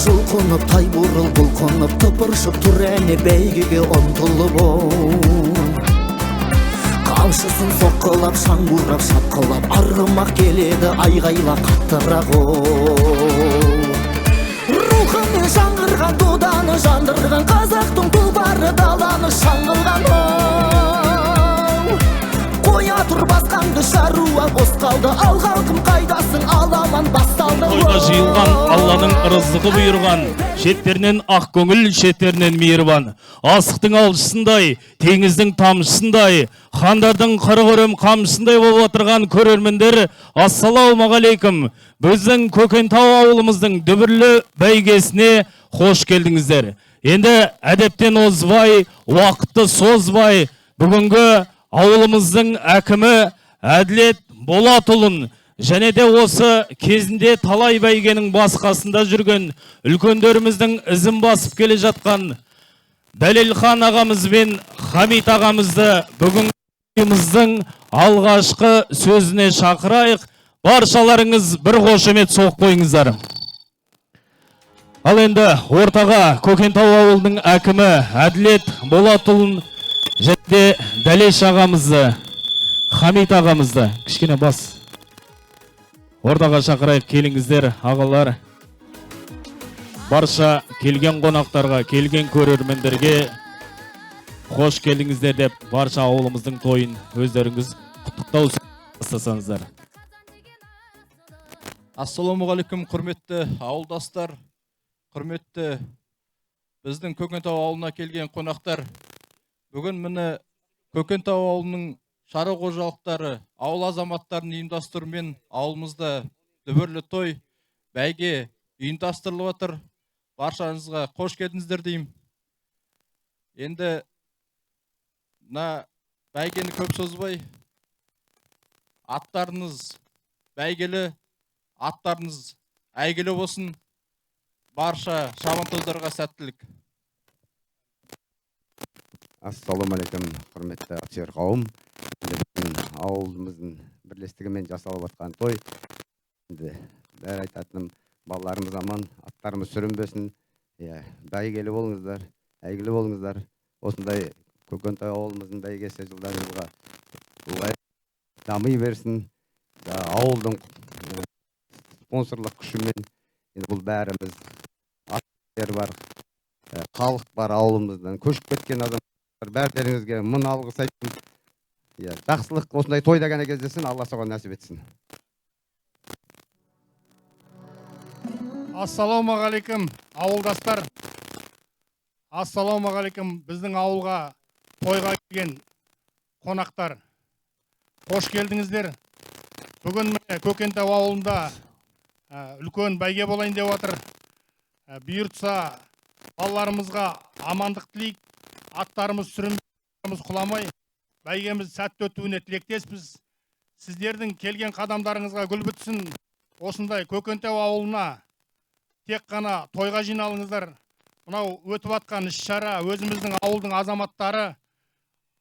жұлқынып, тай бурыл бұлқынып, тыпыршып тұр әне бәйгеге ұмтылып Қамшысын соққылап, шаңбурап, шапқылап, арғымақ келеді айғайла қаттырақ Рухымен жаңғырған доданы жандырған қазақтың тұлпары даланы шаңғылған Қоя тұр басқаңды шаруа бос қалды, ал халқым қайдасың, аламан басталды Тойға жиылған Алланың ырызығы бұйырған, шеттерінен ақ көңіл, шеттерінен мейірбан. Асықтың алшысындай, теңіздің тамшысындай, хандардың қыры-қырым қамшысындай болып отырған көрермендер, ассалаумағалейкум. Біздің Көкентау ауылымыздың дүбірлі бәйгесіне қош келдіңіздер. Енді әдептен озбай, уақытты созбай, бүгінгі ауылымыздың әкімі Әділет Болатұлын және де осы кезінде талай бәйгенің басқасында жүрген үлкендеріміздің ізін басып келе жатқан Дәлелхан ағамыз бен Хамит ағамызды бүгінгі алғашқы сөзіне шақырайық. Баршаларыңыз бір қошемет соғып қойыңыздар. Ал енді ортаға Көкентау ауылының әкімі Әділет Болатұлын және Дәлеш ағамызды, Хамит ағамызды кішкене бас ортаға шақырайық. Келіңіздер ағалар. Барша келген қонақтарға, келген көрермендерге қош келдіңіздер деп барша ауылымыздың тойын өздеріңіз құттықтау жасасаңыздар. Ассалаумағалейкум, құрметті ауылдастар, құрметті біздің Көкентау ауылына келген қонақтар. Бүгін міне Көкентау ауылының шара қожалықтары, ауыл азаматтарын ұйымдастырумен ауылымызда дүбірлі той, бәйге ұйымдастырылып отыр. Баршаңызға қош келдіңіздер деймін. Енді бәйгені көп созбай, аттарыңыз бәйгелі, аттарыңыз әйгілі болсын. Барша шабандоздарға сәттілік. Ассалаумағалейкум, құрметті актер қауым. Ауылымыздың бірлестігімен жасалып жатқан той. Бәрі айтатыным, балаларымыз аман, аттарымыз сүрінбесін. Бәйгелі болыңыздар, әйгілі болыңыздар. Осындай Көкентау ауылымыздың бәйгесі жылдан жылға дами берсін. Ауылдың спонсорлық күшімен бұл бәріміз аттар бар, халық бар, ауылымыздан көшіп кеткен адам. Бәртеріңізге мың алғыс айттым. Жақсылық осындай тойда ғана кездесін, Алла соған нәсіп етсін. Ассалаумағалейкум, ауылдастар. Ассалаумағалейкум, біздің ауылға тойға келген қонақтар. Қош келдіңіздер. Бүгін Көкентау ауылында үлкен бәйге болайын деп отыр. Бұйыртса балаларымызға амандық тілейік. Аттарымыз сүрінбейміз, құламай, бәйгеміз сәтті өтуіне тілектеспіз. Сіздердің келген қадамдарыңызға гүл бітсін. Осындай Көкентау ауылына тек қана тойға жиналыңыздар. Мынау өтіп атқан іс-шара өзіміздің ауылдың азаматтары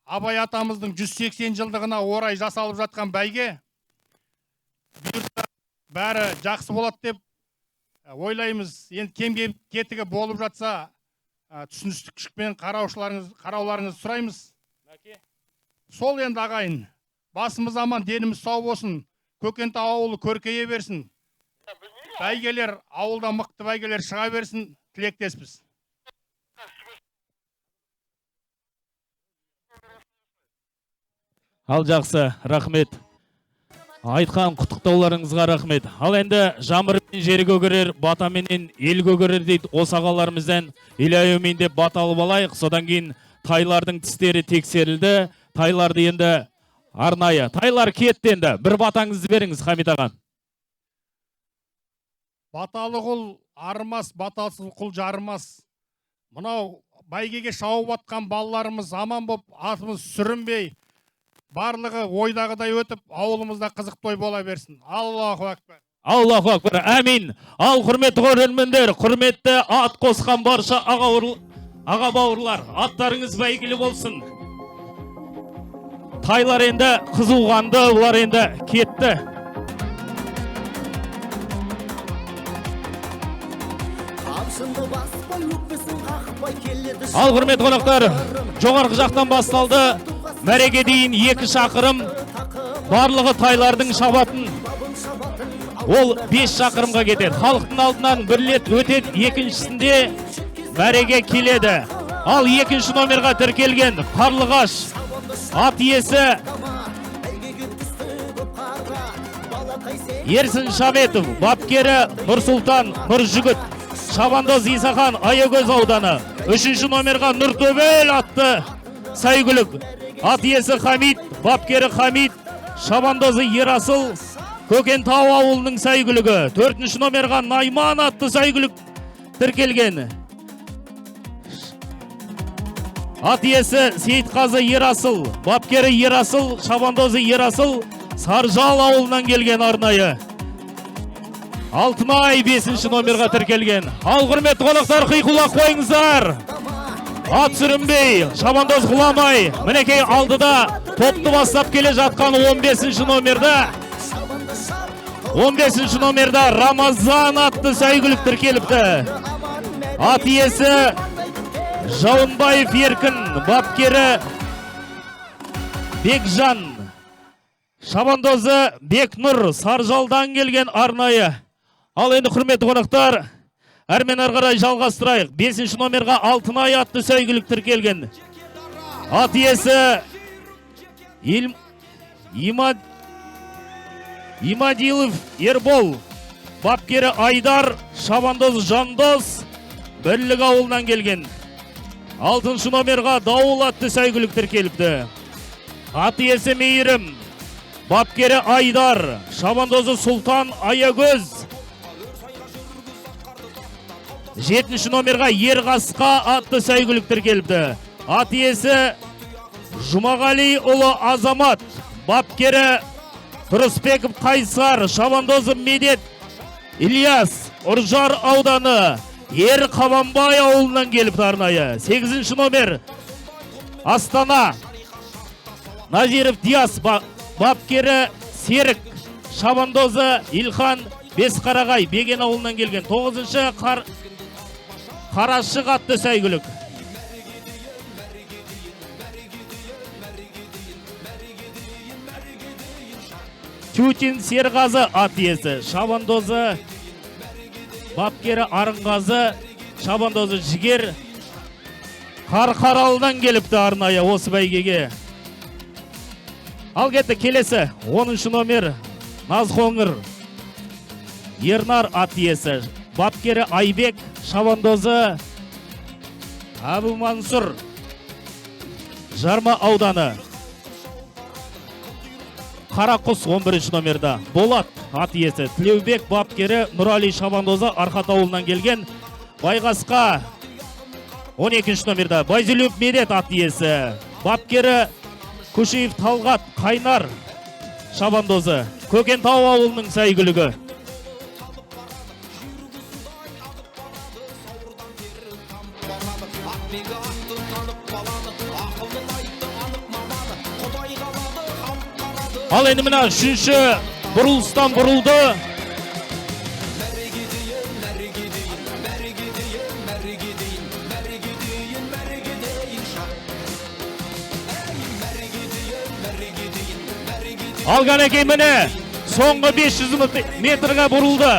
Абай атамыздың 180 жылдығына орай жасалып жатқан бәйге. Бұйыртса бәрі жақсы болады деп ойлаймыз. Енді кем кетігі болып жатса түсіністікпен қарауларыңыз сұраймыз. Сол енді ағайын, басымыз аман, деніміз сау болсын, Көкентау ауылы көркейе берсін. Бәйгелер, ауылда мықты бәйгелер шыға берсін, тілектеспіз. Ал жақсы, рахмет. Айтқан құттықтауларыңызға рахмет. Ал енді жамырмен жері көгерер, батаменен ел көгерер дейді. Осы ағаларымыздан илайымен деп баталып алайық. Содан кейін тайлардың тістері тексерілді. Тайларды енді арнайы. Тайлар кетті енді. Бір батаңызды беріңіз, Хамит ағам. Баталы құл арымас, баталсыз құл жарымас. Мынау бәйгеге шауып атқан балаларымыз аман боп, атымыз сүрінбей, барлығы ойдағыдай өтіп, ауылымызда қызық той бола берсін. Аллаху акбар. Аллаху акбар. Әмин. Ал құрметті көрермендер, құрметті ат қосқан барша аға бауырлар, аттарыңыз бәйгелі болсын. Тайлар енді қызуғанды, олар енді кетті. шыны баспай өкпесін қақпай келеді. Ал құрметті қонақтар, жоғарғы жақтан басталды. Мәреге дейін 2 шақырым. Барлығы тайлардың шабатын. Ол 5 шақырымға кетеді. Халықтың алдынан бірлет өтеді, екіншісінде мәреге келеді. Ал 2-ші номерға тіркелген Қарлығаш ат иесі Ерсін Шаметов, бапкері Нұрсұлтан Нұржігіт, шабандоз Исахан Аягөз ауданы. 3-ші номерға Нұртөбел атты сәйгүлік. Ат иесі Хамид, бапкері Хамид, шабандозы Ерасыл Көкентау ауылының сәйгүлігі. 4-ші номерға Найман атты сәйгүлік тіркелген. Ат иесі Сейітқазы Ерасыл, бапкері Ерасыл, шабандозы Ерасыл Саржал ауылынан келген арнайы. Алтынай 5-ші номерға тіркелген. Ал құрметті қонақтар, қиқулақ қойыңыздар. Ат сүрінбей, шабандоз құламай, мінекей алдыда топты бастап келе жатқан 15-ші номерда. 15-ші номерда Рамазан атты сәйгүлік тіркеліпті. Ат иесі Жауынбаев Еркін, бапкері Бекжан, шабандозы Бекнұр Саржалдан келген арнайы. Ал енді құрметті қонақтар, әрмен арғарай жалғастырайық. 5-ші номерға Алтынай атты сәйгүлік тіркелген. Ат иесі Имадилов Ербол, бапкері Айдар, шабандоз Жандос Бірлік ауылынан келген. 6-шы номерға Дауыл атты сәйгүлік тіркеліпті. Ат иесі Мейірім, бапкері Айдар, шабандозы Сұлтан Аягөз. 7-ші номерға Ерғасқа атты сәйгүлік тіркеліпті. Ат иесі Жұмағали ұлы Азамат, бапкері Тұрысбеков Қайсар, шабандозы Медет Ильяс, Ұржар ауданы, Ер Қабанбай ауылынан келіпті арнайы. 8-ші номер Астана Назиров Диас, бапкері Серік, шабандозы Илхан Бесқарағай, Беген ауылынан келген. 9-шы Қарашық атты сәйгүлік. Тютин Серғазы ат иесі, шабандозы бапкері Арынғазы, шабандозы Жігер Қарқаралыдан келіпті арнайы осы бәйгеге. Ал кетті келесі 10-шы номер Назқоңыр Ернар ат иесі, бапкері Айбек, шабандозы Абу Мансұр Жарма ауданы. Қарақұс 11-ші номерда Болат ат иесі, Тілеубек бапкері Нұрали шабандозы Арқат ауылынан келген. Байғасқа 12-ші номерда Байзелөп Медет ат иесі, бапкері Күшеев Талғат Қайнар шабандозы Көкентау ауылының сәйгүлігі. Ал енді мына 3-ші бұрылыстан бұрылды. Алған екен міне соңғы 500 метрға бұрылды.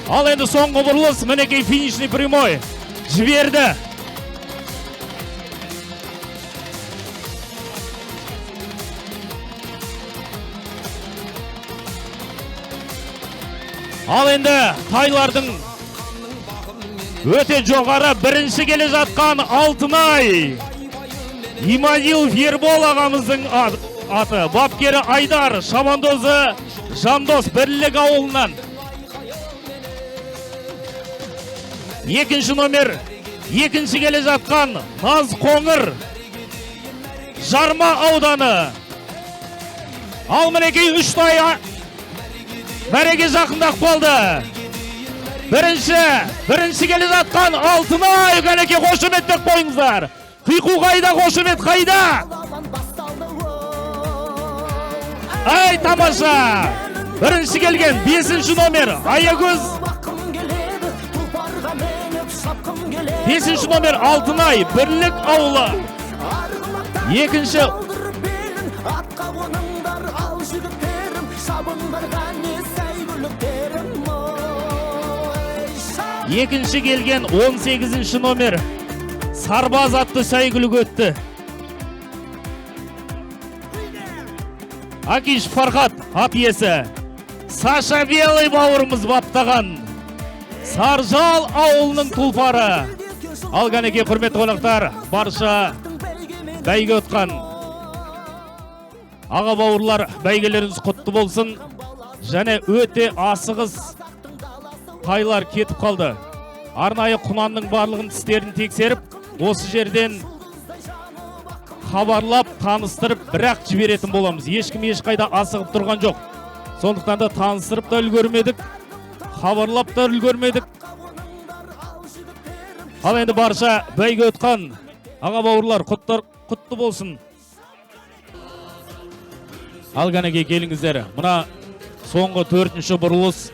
Ал енді соңғы бұрылыс мінекей финишный прямой жіберді. Ал енді тайлардың өте жоғары бірінші келе жатқан Алтынай Имадилов Ербол ағамыздың аты, бапкері Айдар, шабандозы Жандос Бірлік ауылынан. 2-ші номер 2-ші келе жатқан Назқоңыр Жарма ауданы. Ал мінекей 3 тай мәреге жақындақ болды. Бірінші келе жатқан Алтынай, кәнеке қошеметтік қойыңыздар. Қиқу қайда, қошемет қайда? Ай, тамаша. Бірінші келген 5-ші номер Аягөз баққым келеді. 5-ші номер Алтынай Бірлік ауылы. Екінші Атқа қоныңдар ал жігіттерім, шабыңдар ғане сәйгүліктерім. Екінші келген 18-ші номер Сарбаз атты сәйгүлік өтті. Акиш Фархат ат иесі. Саша Белый бауырымыз баптаған. Саржал ауылының тұлпары. Алғанеке құрметті қонақтар, барша бәйге өтқан аға бауырлар, бәйгелеріңіз құтты болсын. Және өте асығыз тайлар кетіп қалды. Арнайы құнанның барлығын тістерін тексеріп, осы жерден хабарлап, таныстырып, бірақ жіберетін боламыз. Ешкім ешқайда асығып тұрған жоқ. Сондықтан да таныстырып та үлгермедік, хабарлап та үлгермедік. Ал енді барша бәйге өтқан аға бауырлар құтты болсын. Алғанеге келіңіздер. Мына соңғы 4-ші бұрылыс.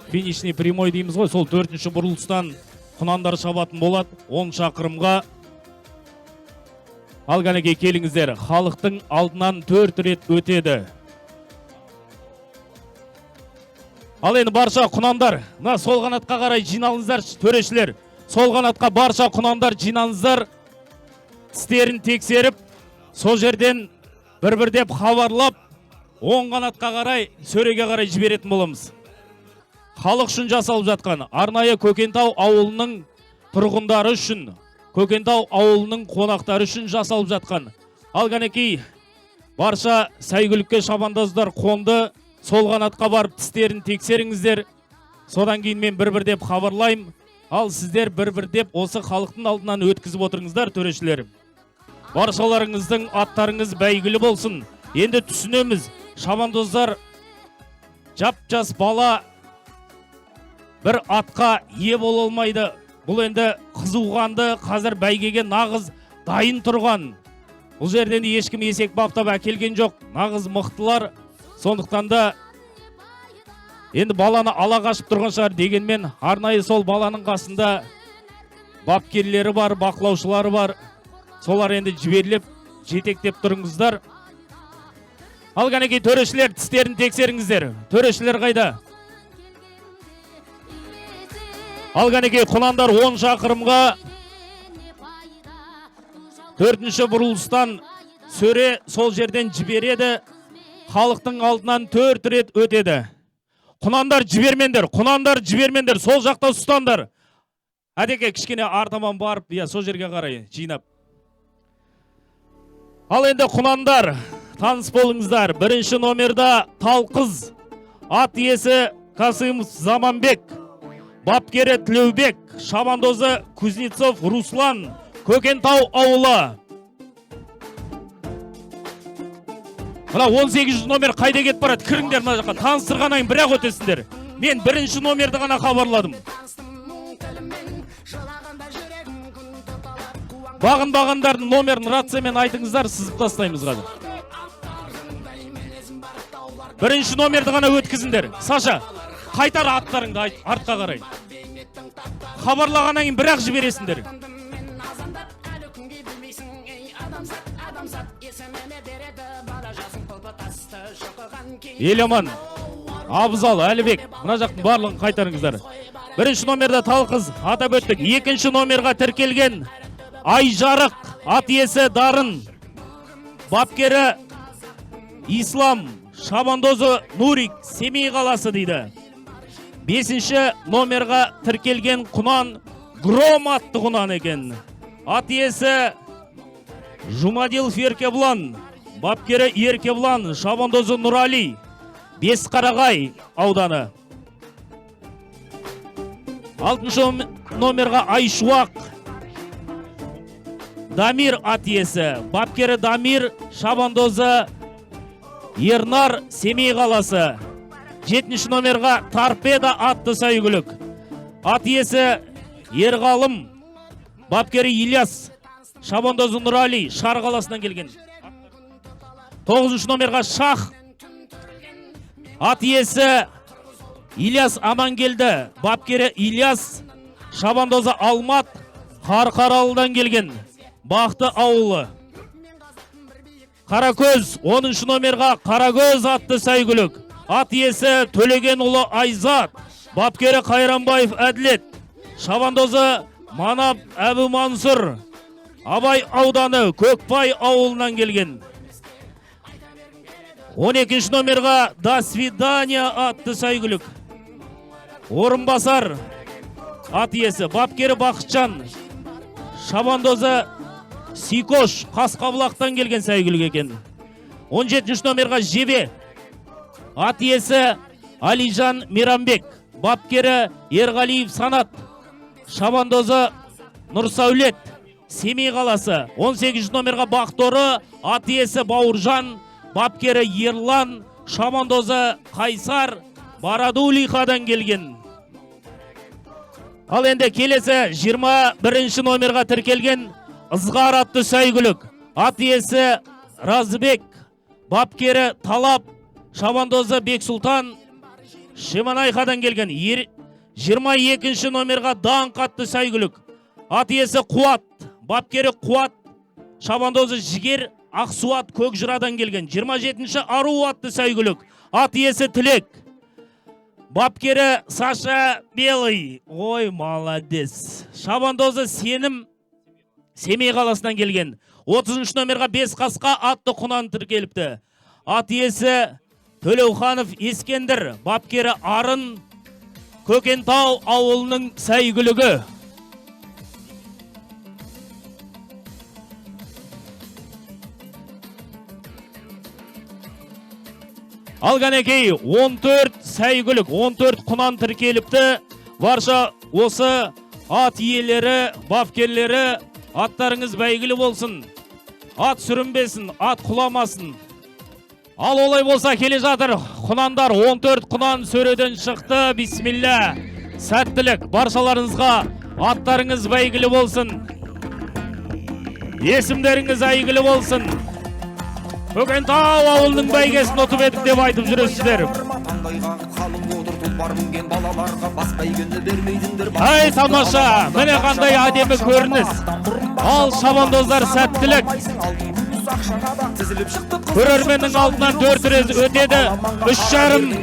Финишный прямой дейміз ғой. Сол 4-ші бұрылыстан құнандар шабатын болады. 10 шақырымға. Алғанеге келіңіздер. Халықтың алдынан 4 рет өтеді. Ал енді барша құнандар, мына сол қанатқа қарай жиналыңыздар, төрешілер. Сол қанатқа барша құнандар жиналыңыздар. Тістерін тексеріп, сол жерден бір-бір деп хабарлап, оң қанатқа қарай, сөреге қарай жіберетін боламыз. Халық үшін жасалып жатқан арнайы Көкентау ауылының тұрғындары үшін, Көкентау ауылының қонақтары үшін жасалып жатқан. Алғанекей, барша сәйгүлікке шабандоздар қонды. Сол қанатқа барып тістерін тексеріңіздер. Содан кейін мен бір-бір деп хабарлайым. Ал сіздер бір-бір деп осы халықтың алдынан өткізіп отырыңыздар, төрешілер. Баршаларыңыздың аттарыңыз бәйгілі болсын. Енді түсінеміз, шабандоздар жап-жас бала бір атқа ие бола алмайды. Бұл енді қызуғанды, қазір бәйгеге нағыз дайын тұрған. Бұл жерден ешкім есек баптап әкелген жоқ. Нағыз мықтылар. Сондықтан да енді баланы ала қашып тұрған шығар дегенмен, арнайы сол баланың қасында бапкерлері бар, бақылаушылары бар. Солар енді жіберіліп, жетектеп тұрыңыздар. Алғанеке төрешілер, тістерін тексеріңіздер. Төрешілер қайда? Алғанеке құнандар 10 шақырымға 4-ші бұрылыстан сөре сол жерден жібереді. Халықтың алдынан 4 рет өтеді. Құнандар жібермендер, сол жақта ұстандар. Әдеке кішкене артаман барып, сол жерге қарай жинап. Ал енді құнандар, таныс болыңыздар. 1-ші номерда Талқыз, ат иесі Қасымов Заманбек, бапкері Тілеубек, шабандозы Кузнецов Руслан, Көкентау ауылы. Мына 18 номер қайда кетіп барады? Кіріңдер мына жаққа. Таныстырғаннан бірақ өтесіңдер. Мен 1-ші номерді ғана хабарладым. Бағындардың номерін рациямен айтыңыздар, сызып тастаймыз қазір. 1-ші номерді ғана өткізіңдер. Саша, қайтар аттарыңды артқа қарай. Хабарлағаннан кейін бірақ жібересіңдер. Еламан, Абзал, Әлібек, мына жақтың барлығын қайтарыңыздар. 1-ші номерда Талқыз, атап өттік. 2-ші номерға тіркелген Айжарық, ат иесі Дарын, бапкері Ислам, шабандозы Нурик, Семей қаласы дейді. 5-ші номерға тіркелген құнан Гром атты құнан екен. Ат иесі Жумадил Еркеблан, бапкері Еркеблан, шабандозы Нұрали, Бесқарағай ауданы. 6-шы номерға Айшуақ, Дамир ат иесі, бапкері Дамир, шабандозы Ернар, Семей қаласы. 7-ші номерға Торпеда атты сәйгүлік, ат иесі Ерғалым, бапкері Ильяс, шабандозы Нұрали, Шар қаласынан келген. 9-шы номерға Шах, ат иесі Ильяс Амангелді, бапкері Ильяс, шабандозы Алмат Қарқаралыдан келген Бақты ауылы. Қаракөз 10 номерға Қаракөз атты сәйгүлік. Ат иесі Төлегенұлы Айзат, бапкері Қайранбаев Әділет. Шабандозы Манап Әбу Мансұр, Абай ауданы Көкбай ауылынан келген. 12 номерға До свидания атты сәйгүлік. Орынбасар ат иесі, бапкері Бақытжан. Шабандозы Сикош Қасқабұлақтан келген сәйгүлік екен. 17 номерға Жебе ат иесі Алижан Мирамбек, бапкері Ерғалиев Санат. Шабандозы Нұрсәулет Семей қаласы. 18 номерға Бақторы ат иесі Бауыржан, бапкері Ерлан. Шабандозы Қайсар Барадулихадан келген. Ал енді келесі 21 номерға тіркелген Ызғар атты сәйгүлік. Ат иесі Разыбек, бапкері Талап. Шабандозы Бексұлтан Шеманайхадан келген. 22 номерға Даңқ атты сәйгүлік. Ат иесі Қуат, бапкері Қуат. Шабандозы Жігер Ақсуат Көкжырадан келген. 27 Ару атты сәйгүлік. Ат иесі Тілек, бапкері Саша Белый. Ой, молодец. Шабандозы Сенім Семей қаласынан келген. 30 номерға Бесқасқа атты құнан тіркеліпті. Ат иесі Төлеуханов Ескендір, бапкері Арын, Көкентау ауылының сәйгүлігі. Алғанекей 14 сәйгүлік, 14 құнан тіркеліпті. Барша осы ат иелері, бапкерлері, аттарыңыз бәйгілі болсын. Ат сүрінбесін, ат құламасын. Ал олай болса келе жатыр. Құнандар 14 құнан сөреден шықты. Бисмилля. Сәттілік баршаларыңызға. Аттарыңыз бәйгілі болсын. Есімдеріңіз әйгілі болсын. Көкентау ауылының бәйгесін ұтып едік деп айтып жүресіздер. Ай тамаша, міне қандай әдемі көрініс. Ал шабандоздар сәттілік. Көрерменнің алдынан 4 рет өтеді. 3,5.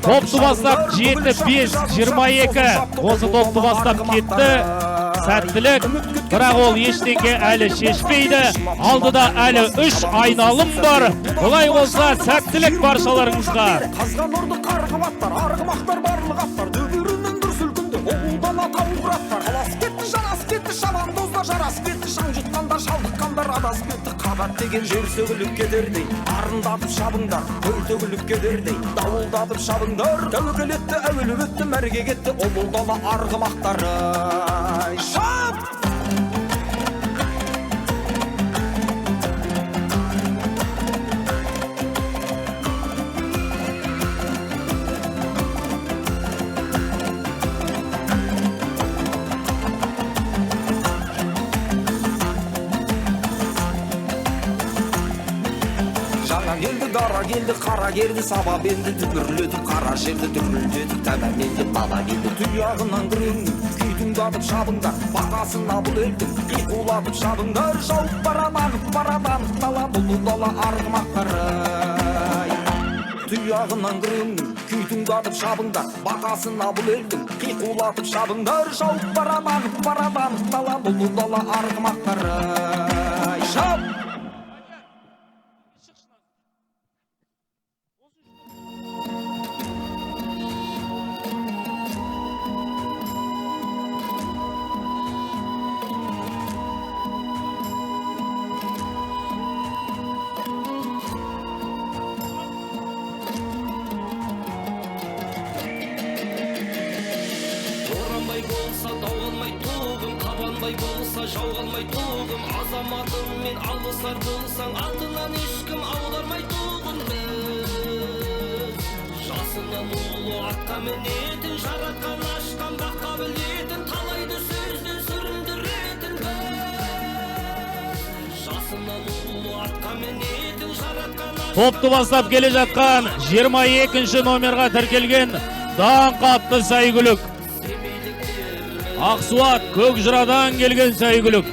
Топты бастап 7-5-22. Осы топты бастап кетті. Сәттілік. Бірақ ол ештеңке әлі шешпейді. Алдыда әлі 3 айналым бар. Олай болса сәттілік баршаларыңызға. Қазған орды қарғып аттар, арғымақтар барлық аттар, дөбірінің дүр сүлкінді, оғылдан атауыр аттар. Алас кетті, жарас кетті, шабандозда жарас кетті, шаң жұтқандар, шалдыққандар, адас кетті. Қабат деген жер сөгіліп кетердей, арындатып шабыңдар, көл төгіліп кетердей, дауылдатып шабыңдар. Тәуекел етті, әуелі өтті, мәрге кетті, оғылдала арғымақтары. Шап! Келді дара келді, қара келді, саба бенді, дүбірлетіп, қара жерді дүбірлетіп, тәмәм енді бала келді. Тұяғынан күреңнің, күйтіңдатып шабыңдар, бақасына бұл елдің, иқулатып шабыңдар, жауып баран, ағып баран, анық дала, бұлы дала арғымақтары. Тұяғынан күреңнің, күйтіңдатып шабыңдар, бақасына бұл елдің, иқулатып шабыңдар, жауып баран, ағып баран, анық дала, бұлы дала арғымақтары. Шап! Жауғалмай туғым, азаматым мен алғысар болсаң, артынан ешкім аудармай туғын біз. Жасынан ұлы атқа мінетін, жаратқан ашқан баққа білетін, талайды сөзден сүріндіретін біз. Жасынан ұлы атқа мінетін, жаратқан ашқан... Топты бастап келе жатқан 22 номерға тіркелген даңқ атты сәйгүлік. Ақсуат Көкжырадан келген сәйгүлік.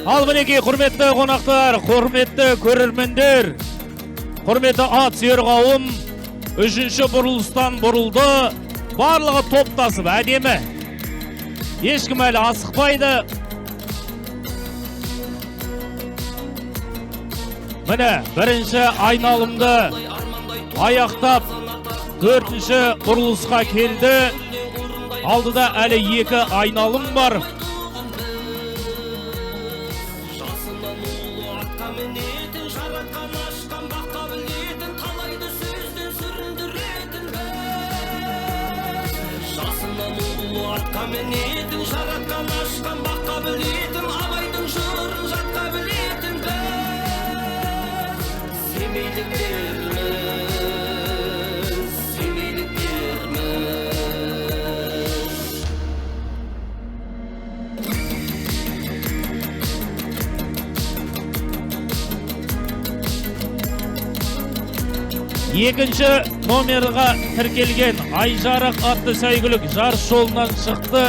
Ал мінекей құрметті қонақтар, құрметті көрермендер, құрметті ат сүйер қауым, үшінші бұрылыстан бұрылды, барлығы топтасып әдемі. Ешкім әлі асықпайды. Міне бірінші айналымды аяқтап, төртінші бұрылысқа келді. Алдыда әлі екі айналым бар. Менетін жаратқан ашқан баққа білетін абайдың жырын жатқа білетін Екінші номерға тіркелген Айжарық атты сәйгүлік жарыс жолынан шықты.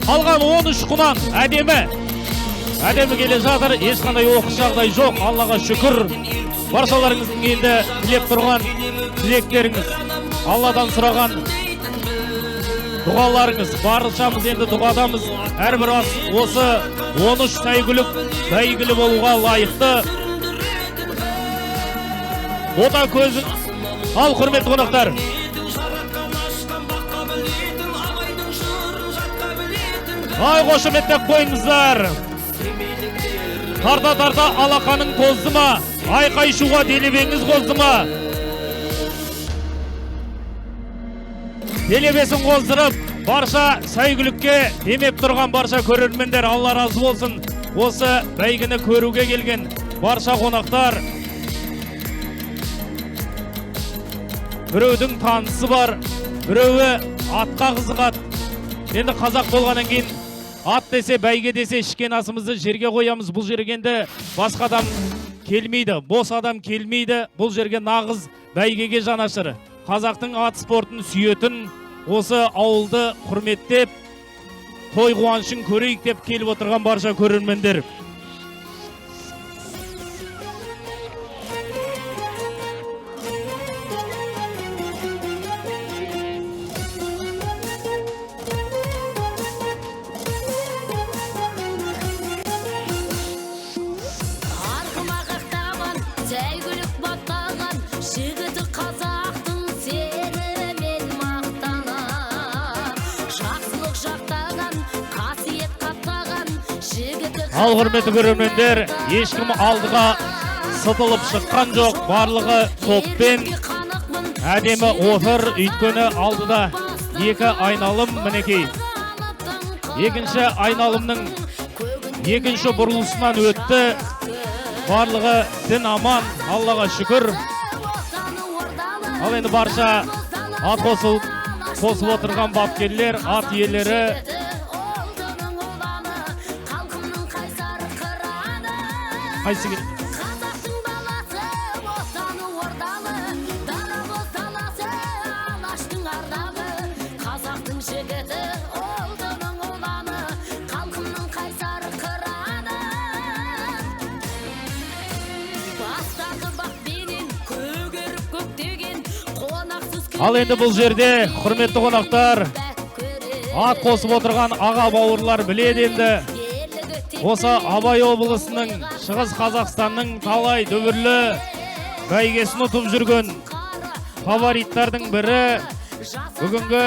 Қалған 13 құнан әдемі келе жатыр. Ешқандай оқыс жағдай жоқ. Аллаға шүкір. Баршаларыңыздың енді тілеп тұрған тілектеріңіз, Алладан сұраған дұғаларыңыз, баршамыз енді дұғадамыз. Әрбір осы 13 сәйгүлік бәйгілі болуға лайықты. Бота көзін ал, құрметті қонақтар. Ай, қошеметтеп қойыңыздар. Тарта алақаның тозды ма? Айқай-шуға делебеңіз қозды ма? Делебесін қоздырып, барша сәйгүлікке демеп тұрған барша көрермендер, Алла разы болсын. Осы бәйгіні көруге келген барша қонақтар. Біреудің танысы бар, біреуі атқа қызығады. Енді қазақ болғаннан кейін ат десе, бәйге десе, ішкен асымызды жерге қоямыз. Бұл жерге енді басқа адам келмейді, бос адам келмейді. Бұл жерге нағыз бәйгеге жанашыр. Қазақтың ат спортын сүйетін, осы ауылды құрметтеп, той қуанышын көрейік деп келіп отырған барша көрермендер. Ал, құрметті көрермендер, ешкім алдыға сытылып шыққан жоқ. Барлығы топпен әдемі отыр. Өйткені алдыда екі айналым мінекей. Екінші айналымның екінші бұрылысынан өтті. Барлығы дін аман, Аллаға шүкір. Ал енді барша ат қосып отырған бапкерлер, ат иелері, қайсы келді? Ал енді бұл жерде, құрметті қонақтар, ат қосып отырған аға бауырлар біледі енді. Осы Абай облысының, Шығыс Қазақстанның талай дүбірлі бәйгесін ұтып жүрген фавориттардың бірі. Бүгінгі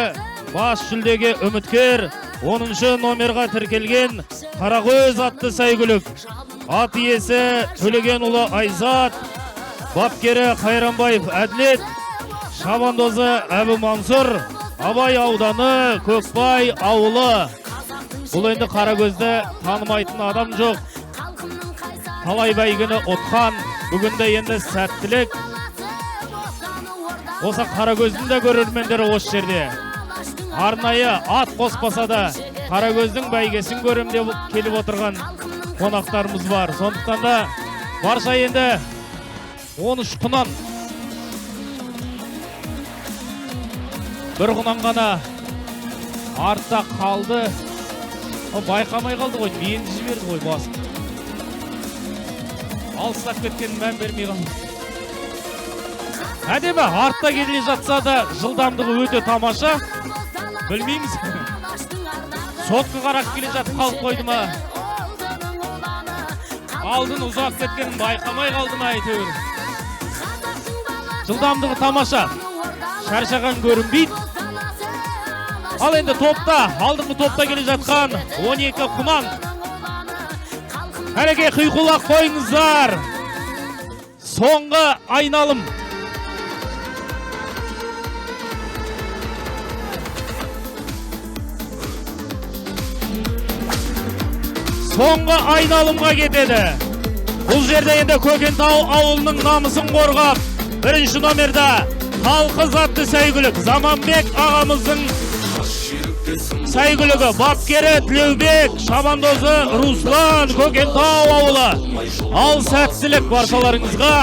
бас жүлдеге үміткер 10-шы номерға тіркелген Қарақөз атты сәйгүлік. Ат иесі Төлегенұлы Айзат, бапкері Қайранбаев Әділет, шабандозы Әбу Мансұр, Абай ауданы Көкбай ауылы. Бұл енді Қаракөзді танымайтын адам жоқ. Талай бәйгіні ұтқан, бүгінде енді сәттілік. Осы Қаракөздің де көрермендері осы жерде. Арнайы ат қоспаса да Қаракөздің бәйгесін көрем деп келіп отырған қонақтарымыз бар. Сондықтан да барша енді 13 құнан бір құнан ғана артта қалды. Байқамай қалды ғой, мені жіберді ғой басын. Алыстап кеткен мән бермей қалды. Әдемі, артта келе жатса да жылдамдығы өте тамаша. Білмейміз. Сотқы қарақ келе жатып қалып қойды ма? Алдын ұзақ кеткенін байқамай қалды ма әйтеуір. Жылдамдығы тамаша. Шаршаған көрінбейді. Ал енді топта, алдыңғы топта келе жатқан 12 құнан. Әреке қиқулақ қойыңыздар. Соңғы айналым. Соңғы айналымға кетеді. Бұл жерде енді Көкентау ауылының намысын қорғап, бірінші номерда Қалқыз атты сәйгүлік Заманбек ағамыздың сәйгүлігі, бапкері Тілеубек, шабандозы Руслан, Көкентау ауылы. Ал сәттілік баршаларыңызға.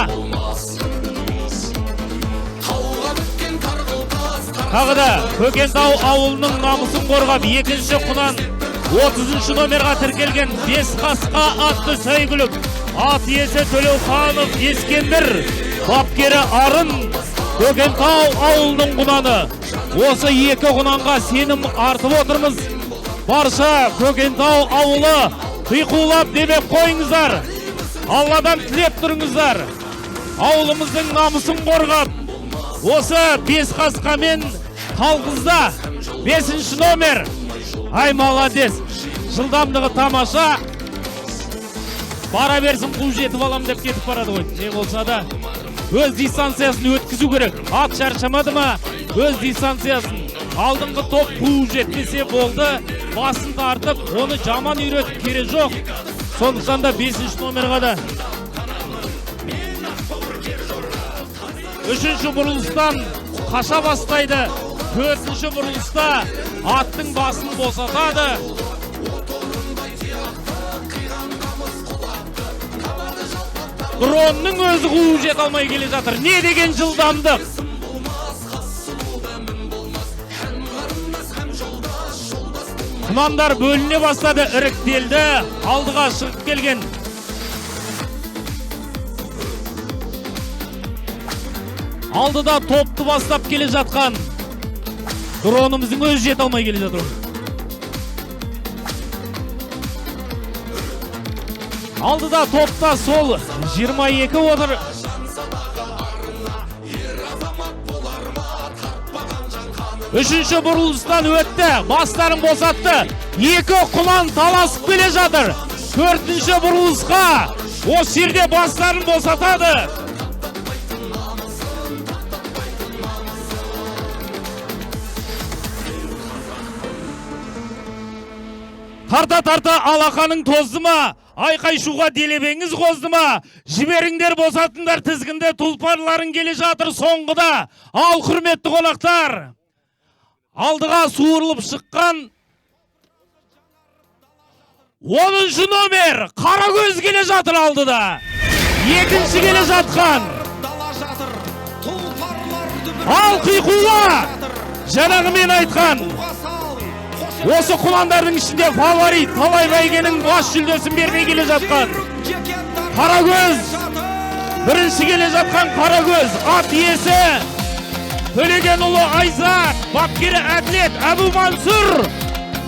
Тағы да Көкентау ауылының намысын қорғап, екінші құнан 30 номерға тіркелген Бесқасқа атты сәйгүлік. Ат иесі Төлеуханов Ескендір, бапкері Арын, Көкентау ауылының құнаны. Осы екі құнанға сенім артып отырмыз. Барша Көкентау ауылы қиқулап демеп қойыңыздар. Алладан тілеп тұрыңыздар. Ауылымыздың намысын қорғап, осы Бесқасқа мен Қалқызда 5 номер. Ай, молодец. Жылдамдығы тамаша. Бара берсін, қу жетіп алам деп кетіп барады ғой. Не болса да өз дистанциясын өткізу керек. Ат шаршамады ма? Өз дистанциясын. Алдыңғы топ қу жетпесе болды. Басын тартып, оны жаман үйретіп кере жоқ. Сондықтан да 5 номерға да. 3-ші бұрылыстан қаша бастайды. 4-ші бұрылыста аттың басын босатады. Дронның өзі қуып жете алмай келе жатыр. Не деген жылдамдық? Құнандар бөліне бастады, іріктелді. Алдыға шығып келген. Алдыда топты бастап келе жатқан дронымыздың өзі жете алмай келе жатыр. Алдыда топта сол 22 отыр. Үшінші бұрылыстан өтті, бастарын босатты. Екі құнан таласып келе жатыр. 4-ші бұрылысқа осы жерде бастарын босатады. Тарта-тарта алақаның тозды ма? Айқай-шуға делебеңіз қозды ма? Жіберіңдер, босатындар, тізгінде тұлпарларын келе жатыр соңғыда. Ал құрметті қонақтар, алдыға суырылып шыққан 10-ші номер Қарагөз келе жатыр алдыда. Екінші келе жатқан Ал қиқула. Жаңағы мен айтқан осы құландардың ішінде фаворит, талай бәйгенің бас жүлдесін бермей келе жатқан Қарагөз. Бірінші келе жатқан Қарагөз. Ат иесі Төлеген ұлы Айзат, бапкері Әділет Әбу Мансұр.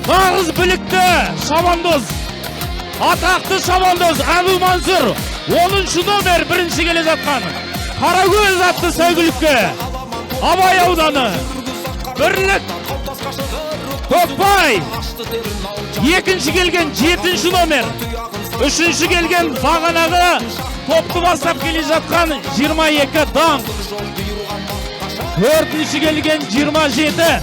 Нағыз білікті шабандоз, атақты шабандоз Әбу Мансұр. 10-ші номер бірінші келе жатқан Қарагөз атты сәйгүлікке. Абай ауданы, Бірлік, Көкбай. Екінші келген 7-ші номер. Үшінші келген бағанағы топты бастап келе жатқан 22 даңқ. 4-ші келген 27.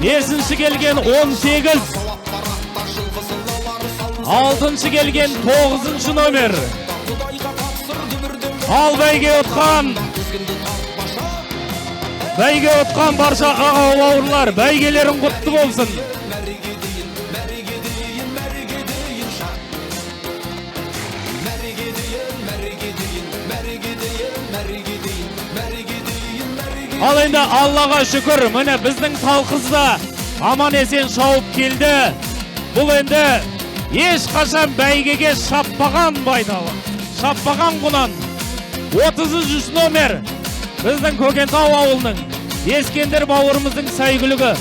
5-ші келген 18. 6-ші келген 9-ші номер. Ал бәйге отқан барша аға бауырлар, бәйгелерің құтты болсын. Мәреге дейін Ал енді Аллаға шүкір, міне біздің талқызда аман есен шауып келді. Бұл енді ешқашан бәйгеге шаппаған байдалы, шаппаған құнан. 33 номер біздің Көкентау ауылының Ескендер бауырымыздың сәйгүлігі.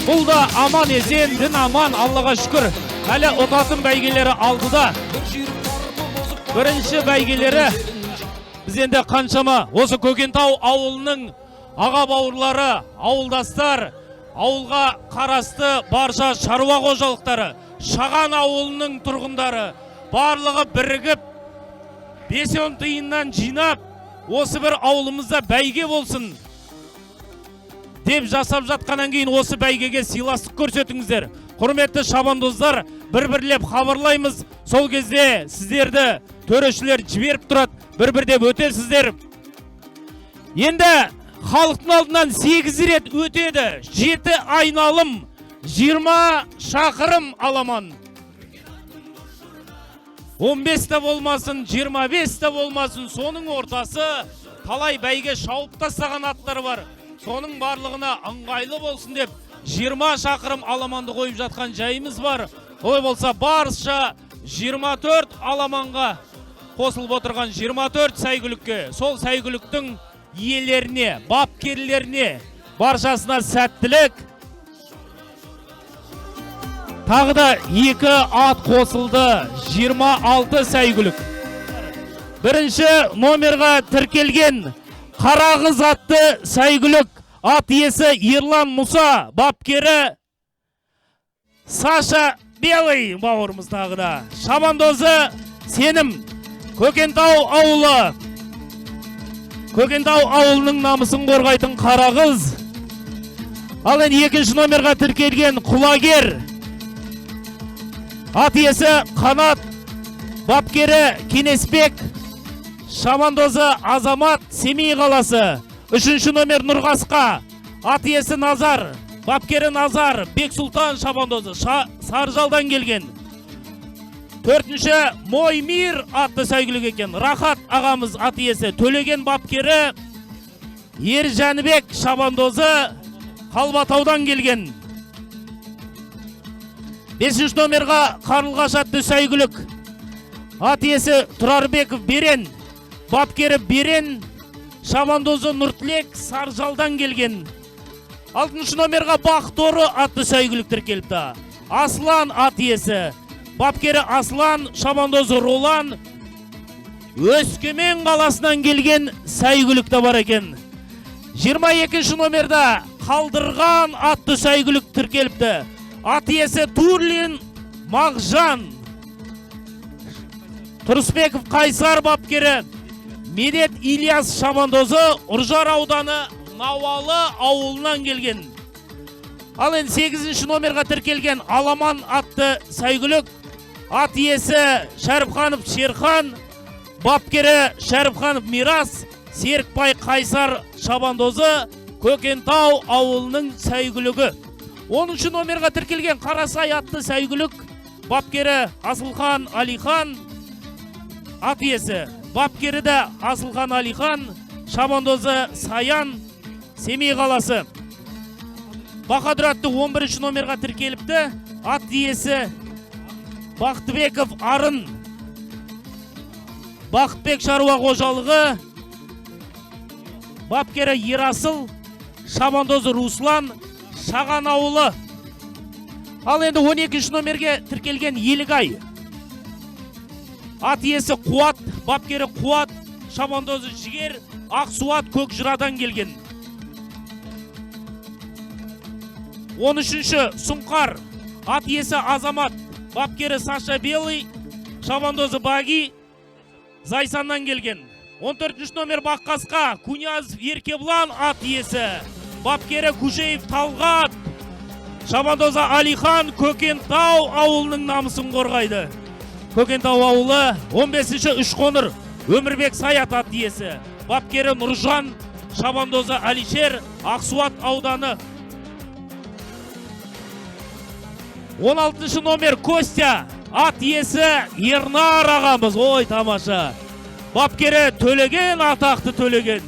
Бұл да аман есен, дін аман, Аллаға шүкір. Әлі ұтатын бәйгелері алдыда. Бірінші бәйгелері біз енді қаншама осы Көкентау ауылының аға бауырлары, ауылдастар, ауылға қарасты барша шаруа қожалықтары, Шаған ауылының тұрғындары барлығы бірігіп 5-10 тиыннан жинап, осы бір ауылымызда бәйге болсын деп жасап жатқаннан кейін осы бәйгеге сыйластық көрсетіңіздер. Құрметті шабандоздар, бір-бірлеп хабарлаймыз. Сол кезде сіздерді төрешілер жіберіп тұрады, бір-бірдеп өтесіздер. Енді халықтың алдынан 8 рет өтеді. 7 айналым, 20 шақырым аламан. 15 те болмасын, 25 те болмасын, соның ортасы талай бәйге шауып тастаған аттар бар. Соның барлығына ыңғайлы болсын деп 20 шақырым аламанды қойып жатқан жайымыз бар. Олай болса барша 24 аламанға қосылып отырған 24 сәйгүлікке, сол сәйгүліктің иелеріне, бапкерлеріне баршасына сәттілік. Тағы да 2 ат қосылды, 26 сәйгүлік. Бірінші номерға тіркелген Қарағыз атты сәйгүлік ат иесі Ерлан Мұса, бапкері Саша Белый бауырымыз тағы да. Шабандозы Сенім, Көкентау ауылы. Көкентау ауылының намысын қорғайтын Қарағыз. Ал енді екінші номерға тіркелген Құлагер ат иесі Қанат, бапкері Кенесбек, шабандозы Азамат, Семей қаласы. Үшінші номер Нұрғасқа, ат иесі Назар, бапкері Назар, Бексұлтан шабандозы, Саржалдан келген. Төртінші Моймир атты сәйгүлік екен. Рахат ағамыз ат иесі, Төлеген бапкері Ержәнібек шабандозы, Қалбатаудан келген. Бесінші номерға Қарлығаш атты сәйгүлік ат иесі Тұрарбеков Берен, бапкері Берен, шабандозы Нұртілек Саржалдан келген. Алтыншы номерға Бақторы атты сәйгүлік тіркеліпті. Аслан ат иесі, бапкері Аслан, шабандозы Ролан, Өскемен қаласынан келген сәйгүлікті бар екен. 22-ші номерда Қалдырған атты сәйгүлік тіркеліпті. Ат иесі Турлин Мағжан, Тұрысбеков Қайсар бапкері Медет Ильяс шабандозы Ұржар ауданы Науалы ауылынан келген. Ал енді 8-ші номерға тіркелген Аламан атты сәйгүлік ат иесі Шәріпханов Шерхан, бапкері Шәріпханов Мирас, Серікбай Қайсар шабандозы Көкентау ауылының сәйгүлігі. 10-ші номерға тіркелген Қарасай атты сәйгүлік бапкері Асылхан Алихан, ат иесі, бапкері де Асылхан Алихан, шабандозы Саян, Семей қаласы. Бақадыр атты 11-ші номерға тіркеліпті, ат иесі Бақтыбеков Арын, Бақытбек шаруа қожалығы, бапкері Ерасыл, шабандозы Руслан, Шаған ауылы. Ал енді 12-ші номерге тіркелген Елігай, ат иесі Қуат, бапкері Қуат, шабандозы Жігер, Ақсуат Көкжырадан келген. 13-ші Сұңқар, ат иесі Азамат, бапкері Саша Белый, шабандозы Баги, Зайсаннан келген. 14-ші номер Баққасқа, Кунязов Еркеблан ат иесі, бапкері Күшеев Талғат, шабандозы Алихан, Көкентау ауылының намысын қорғайды. Көкентау ауылы. 15-ші Үшқоңыр Өмірбек Саят ат иесі, бапкері Нұржан, шабандозы Алишер, Ақсуат ауданы. 16-ші номер Костя, ат иесі Ернар ағамыз. Ой, тамаша. Бапкері Төлеген, атақты Төлеген.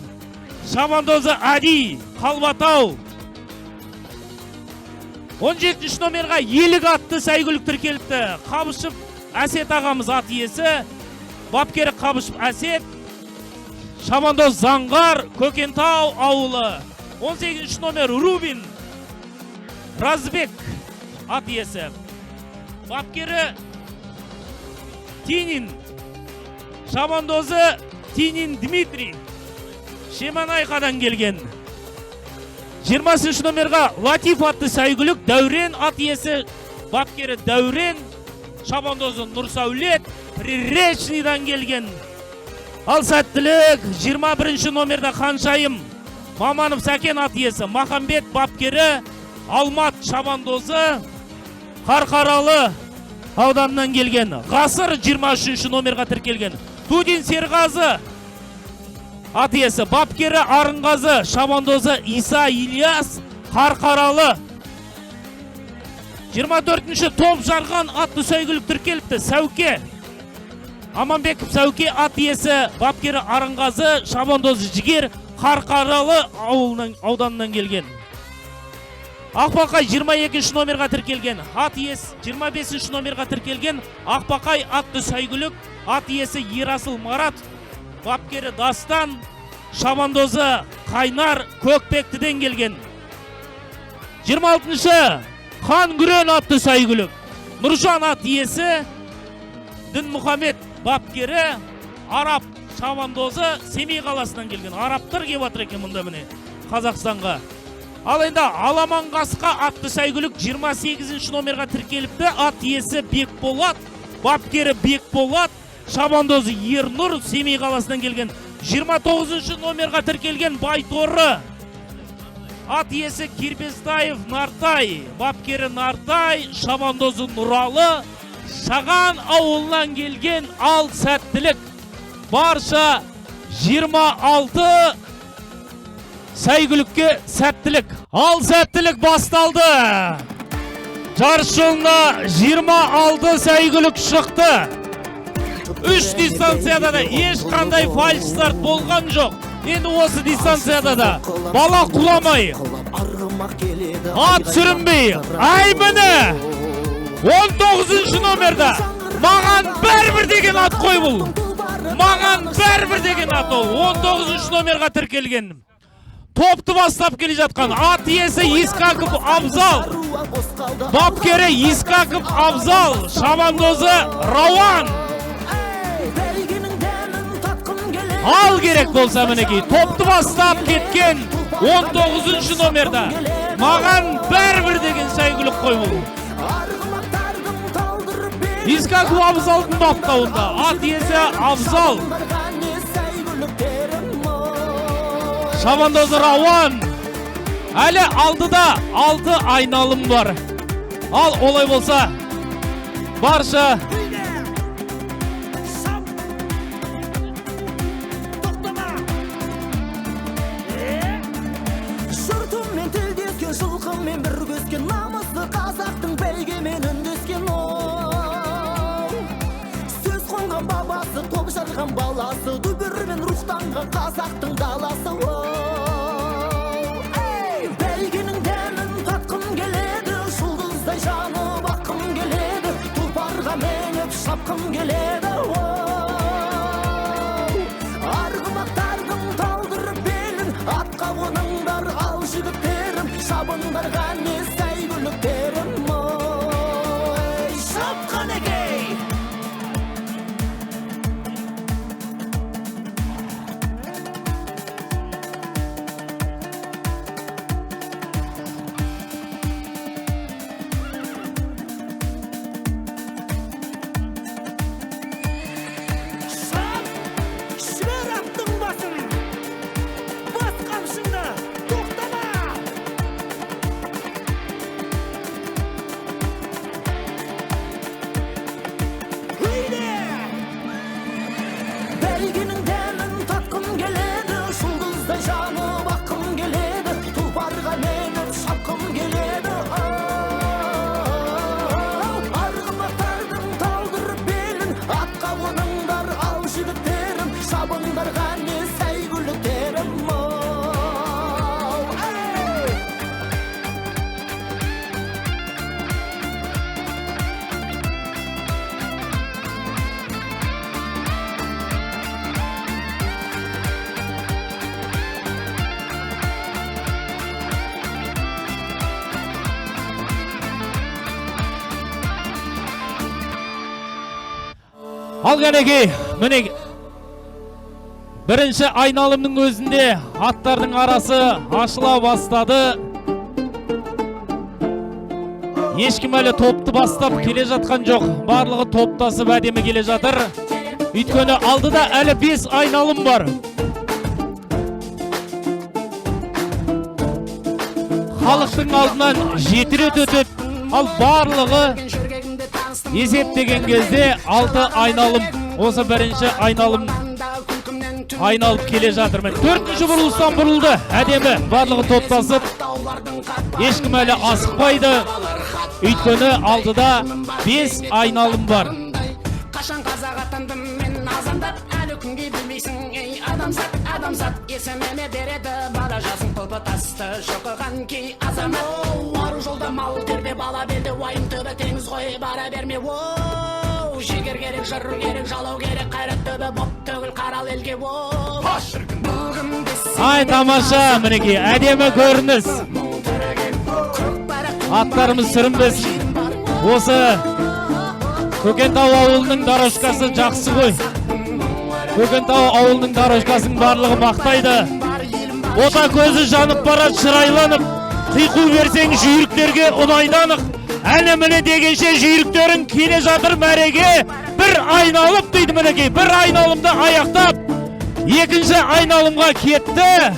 шабандозы Ади, Қалбатау. 17 номерға елік атты сәйгүлік тіркеліпті. Қабышев Әсет ағамыз ат иесі. Бапкері Қабышев Әсет. Шабандоз Заңғар, Көкентау ауылы. 18 номер Рубин Разбек ат иесі. Бапкері Тинин. Шабандозы Тинин Дмитрий. Шеманайқадан келген. 20 номерға Латиф атты сәйгүлік Дәурен ат иесі. Бапкері Дәурен. Шабандозы Нұрсәулет Приречныйдан келген. Ал сәттілік 21 номерда Ханшайым Маманов Сәкен ат иесі. Махамбет бапкері Алмат шабандозы Қарқаралы ауданынан келген. Ғасыр 23 номерға тіркелген. Тудин Серғазы ат иесі. Бапкері Арынғазы шабандозы Иса Ильяс Қарқаралы. 24-ші топ жарған атты сәйгүлік тіркеліпті. Сәуке Аманбеков Сәуке ат иесі. Бапкері Арынғазы шабандозы Жігер Қарқаралы ауданынан келген. Ақбақай 22 номерға тіркелген. Ат иесі 25 номерға тіркелген. Ақбақай атты сәйгүлік ат иесі Ерасыл Марат. Бапкері Дастан шабандозы Қайнар Көкпектіден келген. 26-шы Хан Күрен атты сәйгүлік. Нұржан ат иесі. Дін Мұхамед бапкері Арап шабандозы Семей қаласынан келген. Араптар кеп атыр екен мұнда міне Қазақстанға. Ал енді Аламанғасқа атты сәйгүлік 28 номерға тіркеліпті. Ат иесі Бекболат, бапкері Бекболат, шабандозы Ернұр Семей қаласынан келген. 29 номерға тіркелген Байторы. Ат иесі Кирбестаев Нартай, бапкері Нартай, шабандозы Нұралы, Шаған ауылынан келген. Ал сәттілік барша 26 сәйгүлікке сәттілік. Ал сәттілік басталды. Жарыс жолына 26 сәйгүлік шықты. 3 дистанцияда да ешқандай фальш старт болған жоқ. Енді осы дистанцияда да бала құламай, ат сүрінбей, ай міне 19 номерда маған бәрбір деген ат қой бұл. Маған бәрбір деген ат ол. 19 номерға тіркелген. Топты бастап келе жатқан ат иесі Искаков Абзал. Бапкері Искаков Абзал, шабандозы Рауан. Ал керек болса мінекей, топты бастап кеткен 19 номерда маған бәрбір деген сәйгүлік қой бұл. Искаков Абзалдың баптауында ат иесі Абзал. Шабандозы Рауан. Әлі алдыда 6 айналым бар. Ал олай болса барша жұртыммен тілдескен, жылқыммен бір көскен, намысты қазақтың бәйгемен үндескен. Сөз қонған бабасы, топ жарған баласы, дүбірмен рухтанған қазақтың даласы. Бәйгенің дәмін татқым келеді, жұлдыздай жанып аққым келеді, тұлпарға меніп шапқым келеді. Арғымақтардың талдырып белін, атқа қоныңдар ал жігіттерім, шабындарға не сәйгүліктерім. Шапқан егей! Ал кәнекей, міне бірінші айналымның өзінде аттардың арасы ашыла бастады. Ешкім әлі топты бастап келе жатқан жоқ. Барлығы топтасып әдемі келе жатыр. Өйткені алдыда әлі 5 айналым бар. Халықтың алдынан 7 рет өтеді. Ал барлығы есептеген кезде 6 айналым. Осы бірінші айналым айналып келе жатыр. 4-ші бұрылыстан бұрылды. Әдемі барлығы топтасып. Ешкім әлі асықпайды. Өйткені алдыда 5 айналым бар. Қашан қазақ атандым мен азандап, әлі күнге білмейсің, ей адамзат, адамзат есіміме береді бала жасын құлпытасты шоқыған кей азамат. Ару жолда мал тербе, бала белді уайым түбі теңіз ғой, бара берме. Жігер керек, жыр керек, жалау керек, қайрат түбі боп төгіл қарал елге. Ай, тамаша, мінекей, әдемі көрініс. Аттарымыз сүрінбес. Осы Көкентау ауылының дорожкасы жақсы ғой. Көкентау ауылының дорожкасының барлығы мақтайды. Ота көзі жанып барат, шырайланып, қиқу берсең жүйріктерге ұнайданық. Әне міне дегенше жүйріктерін келе жатыр мәреге. Бір айналып дейді мінекей. Бір айналымды аяқтап, екінші айналымға кетті.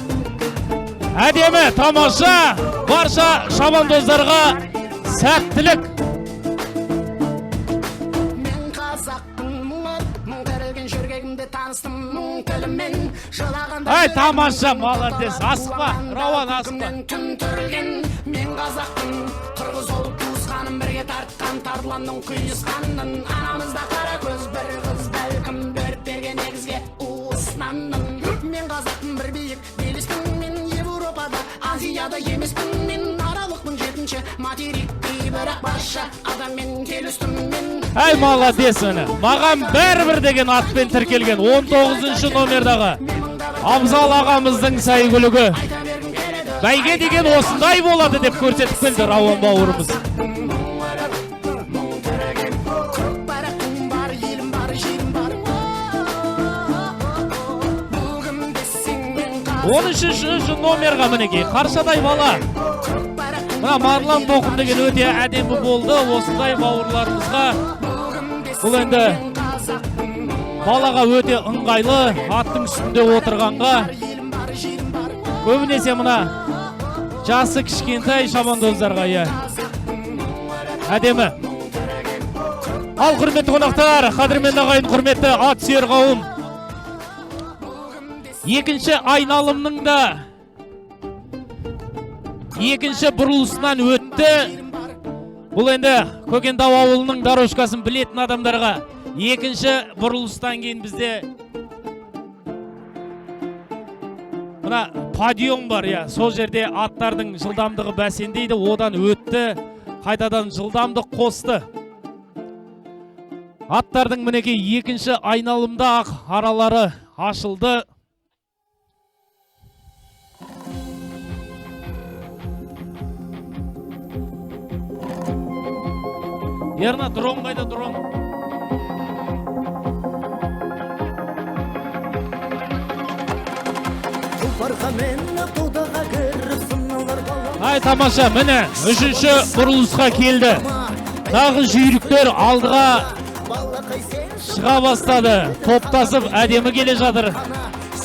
Әдемі, тамаша, барша шабандоздарға сәттілік. Ай, тамаша, молодец, асықпа, Рауан, асықпа. Мен қазақтың, қырғыз олып туысқаным, бірге тартқан тарланның құйысқанын. Анамызда қара көз бір қыз, бәлкім бөріп берген егізге уысынанын. Мен қазақтың бір биік белестің, мен Европада, Азияда емеспін. Мен аралықпын 7-ші материкті, бірақ барша адаммен келістім мен. Әй, молодец өні. Маған бәрібір деген атпен тіркелген 19-ші номердағы Абзал ағамыздың сәйгүлігі. Бәйге деген осындай болады деп көрсетіп келді Рауан бауырымыз. Он үшінші номерға мінекей, қаршадай бала. Мына Марлан Тоқым деген өте әдемі болды. Осындай бауырларымызға бұл енді балаға өте ыңғайлы, аттың үстінде отырғанға. Көбінесе мына жасы кішкентай шабандоздарға әдемі. Ал құрметті қонақтар, қадірменді ағайын, құрметті ат сүйер қауым. Екінші айналымның да екінші бұрылысынан өтті. Бұл енді Көкентау ауылының дорожкасын білетін адамдарға екінші бұрылыстан кейін бізде мына подиум бар, сол жерде аттардың жылдамдығы бәсеңдейді, одан өтті, қайтадан жылдамдық қосты. Аттардың мінекей екінші айналымда ақ аралары ашылды. Ерна, дрон қайда, дрон? Ай, тамаша, міне, үшінші бұрылысқа келді. Тағы жүйріктер алдыға шыға бастады. Топтасып әдемі келе жатыр.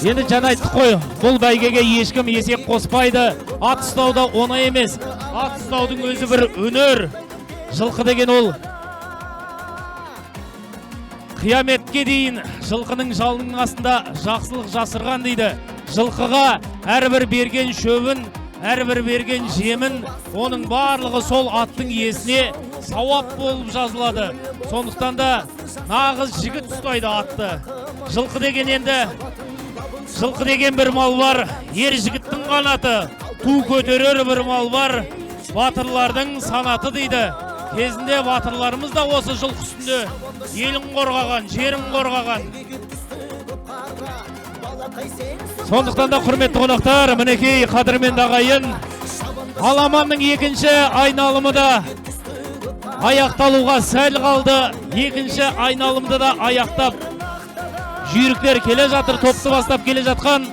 Енді жаңа айттық қой, бұл бәйгеге ешкім есеп қоспайды. Ат ұстауда оңай емес. Ат ұстаудың өзі бір өнер. Жылқы деген ол қияметке дейін жылқының жалының астында жақсылық жасырған дейді. Жылқыға әрбір берген шөбін, әрбір берген жемін, оның барлығы сол аттың иесіне сауап болып жазылады. Сондықтан да нағыз жігіт ұстайды атты. Жылқы деген енді, жылқы деген бір мал бар, ер жігіттің қанаты, ту көтерер бір мал бар, батырлардың санаты дейді. Кезінде батырларымыз да осы жылқы үстінде елін қорғаған, жерін қорғаған. Сондықтан да құрметті қонақтар, мінекей қадірменді ағайын, аламанның екінші айналымы да аяқталуға сәл қалды. Екінші айналымды да аяқтап жүйріктер келе жатыр, топты бастап келе жатқан.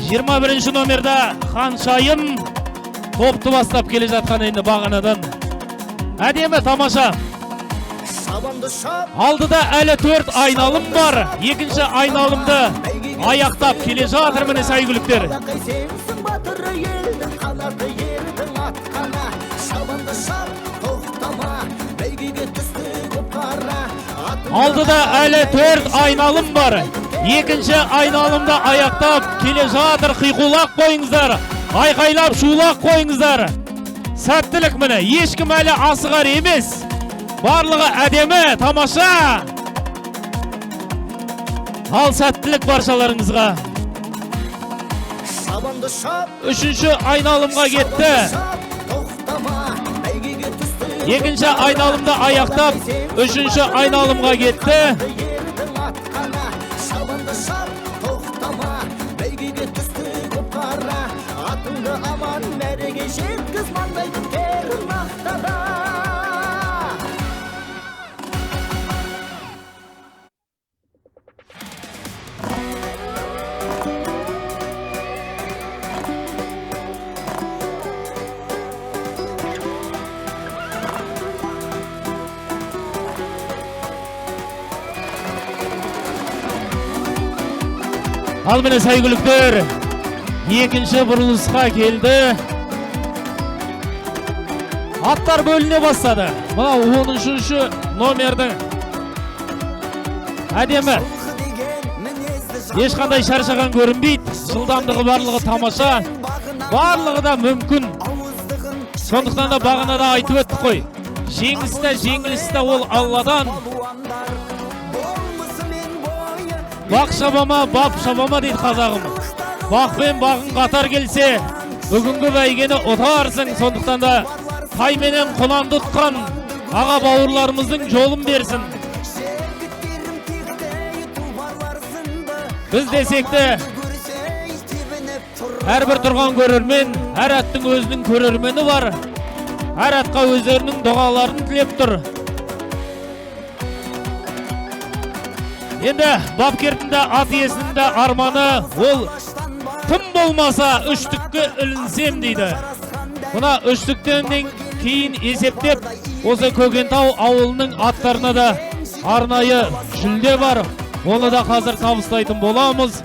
21 номерда Ханшайым топты бастап келе жатқан енді бағанадан. Әдемі, тамаша. Алдыда әлі 4 айналым бар. Екінші айналымды аяқтап келе жатыр міне сәйгүліктер. Алдыда әлі 4 айналым бар. Екінші айналымды аяқтап келе жатыр. Қиқулақ қойыңыздар. Айқайлап шулақ қойыңыздар. Сәттілік міне. Ешкім әлі асығар емес. Барлығы әдемі, тамаша. Ал сәттілік баршаларыңызға. Үшінші айналымға кетті. Екінші айналымды аяқтап, үшінші айналымға кетті. Ал міне сәйгүліктер екінші бұрылысқа келді. Аттар бөліне бастады. Мына 13-ші номердің әдемі. Ешқандай шаршаған көрінбейді. Жылдамдығы барлығы тамаша. Барлығы да мүмкін. Сондықтан да бағанада айтып өттік қой. Жеңісті, жеңілісті ол Алладан. Бақ шабама, бап шабама дейді қазағым. Бақпен бағын қатар келсе, бүгінгі бәйгені ұтарсың. Сондықтан да тайменен құланды ұтқан аға бауырларымыздың жолын берсін. Біз десекті, әрбір тұрған көрермен, әр аттың өзінің көрермені бар. Әр атқа өздерінің дұғаларын тілеп тұр. Енді бапкердің ат иесінің арманы ол тым болмаса үштікке ілінсем дейді. Бұна үштіктен кейін есептеп, осы Көгентау ауылының аттарына да арнайы жүлде бар. Оны да қазір табыстайтын боламыз.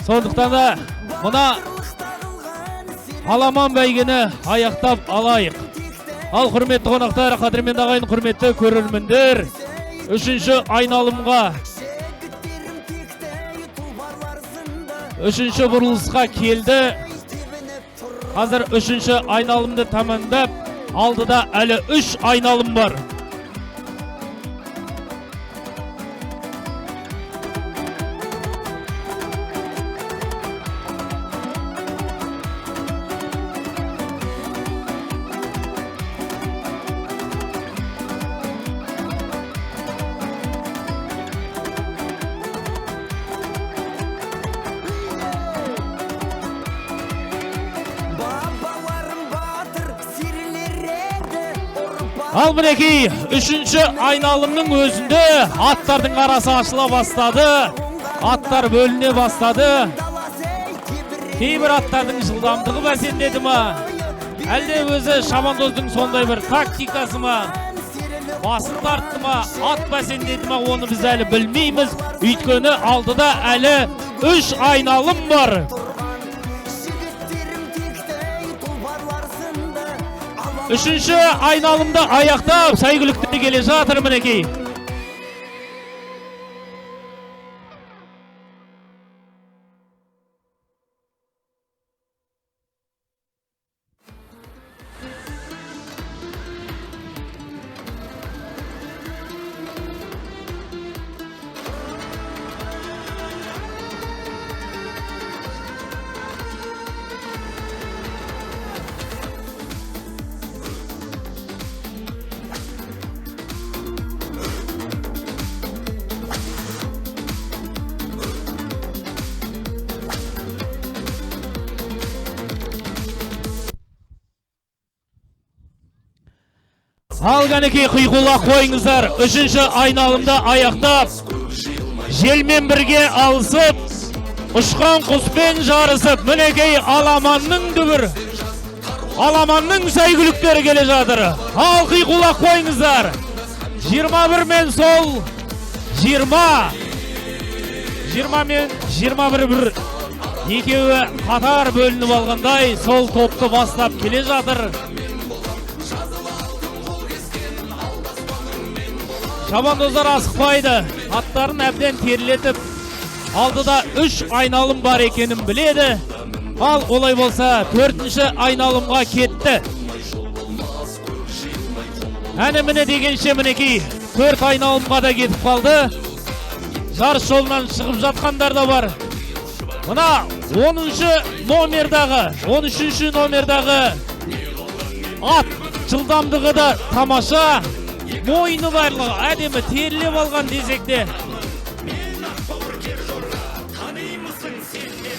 Сондықтан да мұна аламан бәйгені аяқтап алайық. Ал құрметті қонақтар, қадірменді ағайын, құрметті көрермендер, үшінші айналымға, үшінші бұрылысқа келді. Қазір үшінші айналымды тамамдап, алдыда әлі 3 айналым бар. Ал мінекей, үшінші айналымның өзінде аттардың арасы ашыла бастады. Аттар бөліне бастады. Кейбір аттардың жылдамдығы бәсеңдеді ма? Әлде өзі шабандоздың сондай бір тактикасы ма? Басын тартты ма? Ат бәсеңдеді ма? Оны біз әлі білмейміз. Өйткені алдыда әлі 3 айналым бар. Үшінші айналымды аяқтап, сәйгүлікті келе жатыр мінекей. Ал кәнекей құйқылақ қойыңыздар. Үшінші айналымда аяқтап, желмен бірге алысып, ұшқан құспен жарысып, мінекей аламанның дүбір, аламанның сәйгүліктері келе жатыр. Ал құйқылақ қойыңыздар. 21 мен сол 20 мен 21 бір екеуі қатар бөлініп алғандай сол топты бастап келе жатыр. Шабандоздар асықпайды, аттарын әбден терлетіп, алдыда 3 айналым бар екенін біледі. Ал олай болса 4-ші айналымға кетті. Әні міне дегенше мінекей 4 айналымға да кетіп қалды. Жарыс жолынан шығып жатқандар да бар. Мына 13-ші номердағы ат жылдамдығы да тамаша, мойны барлығы әдемі терілеп алған десекте.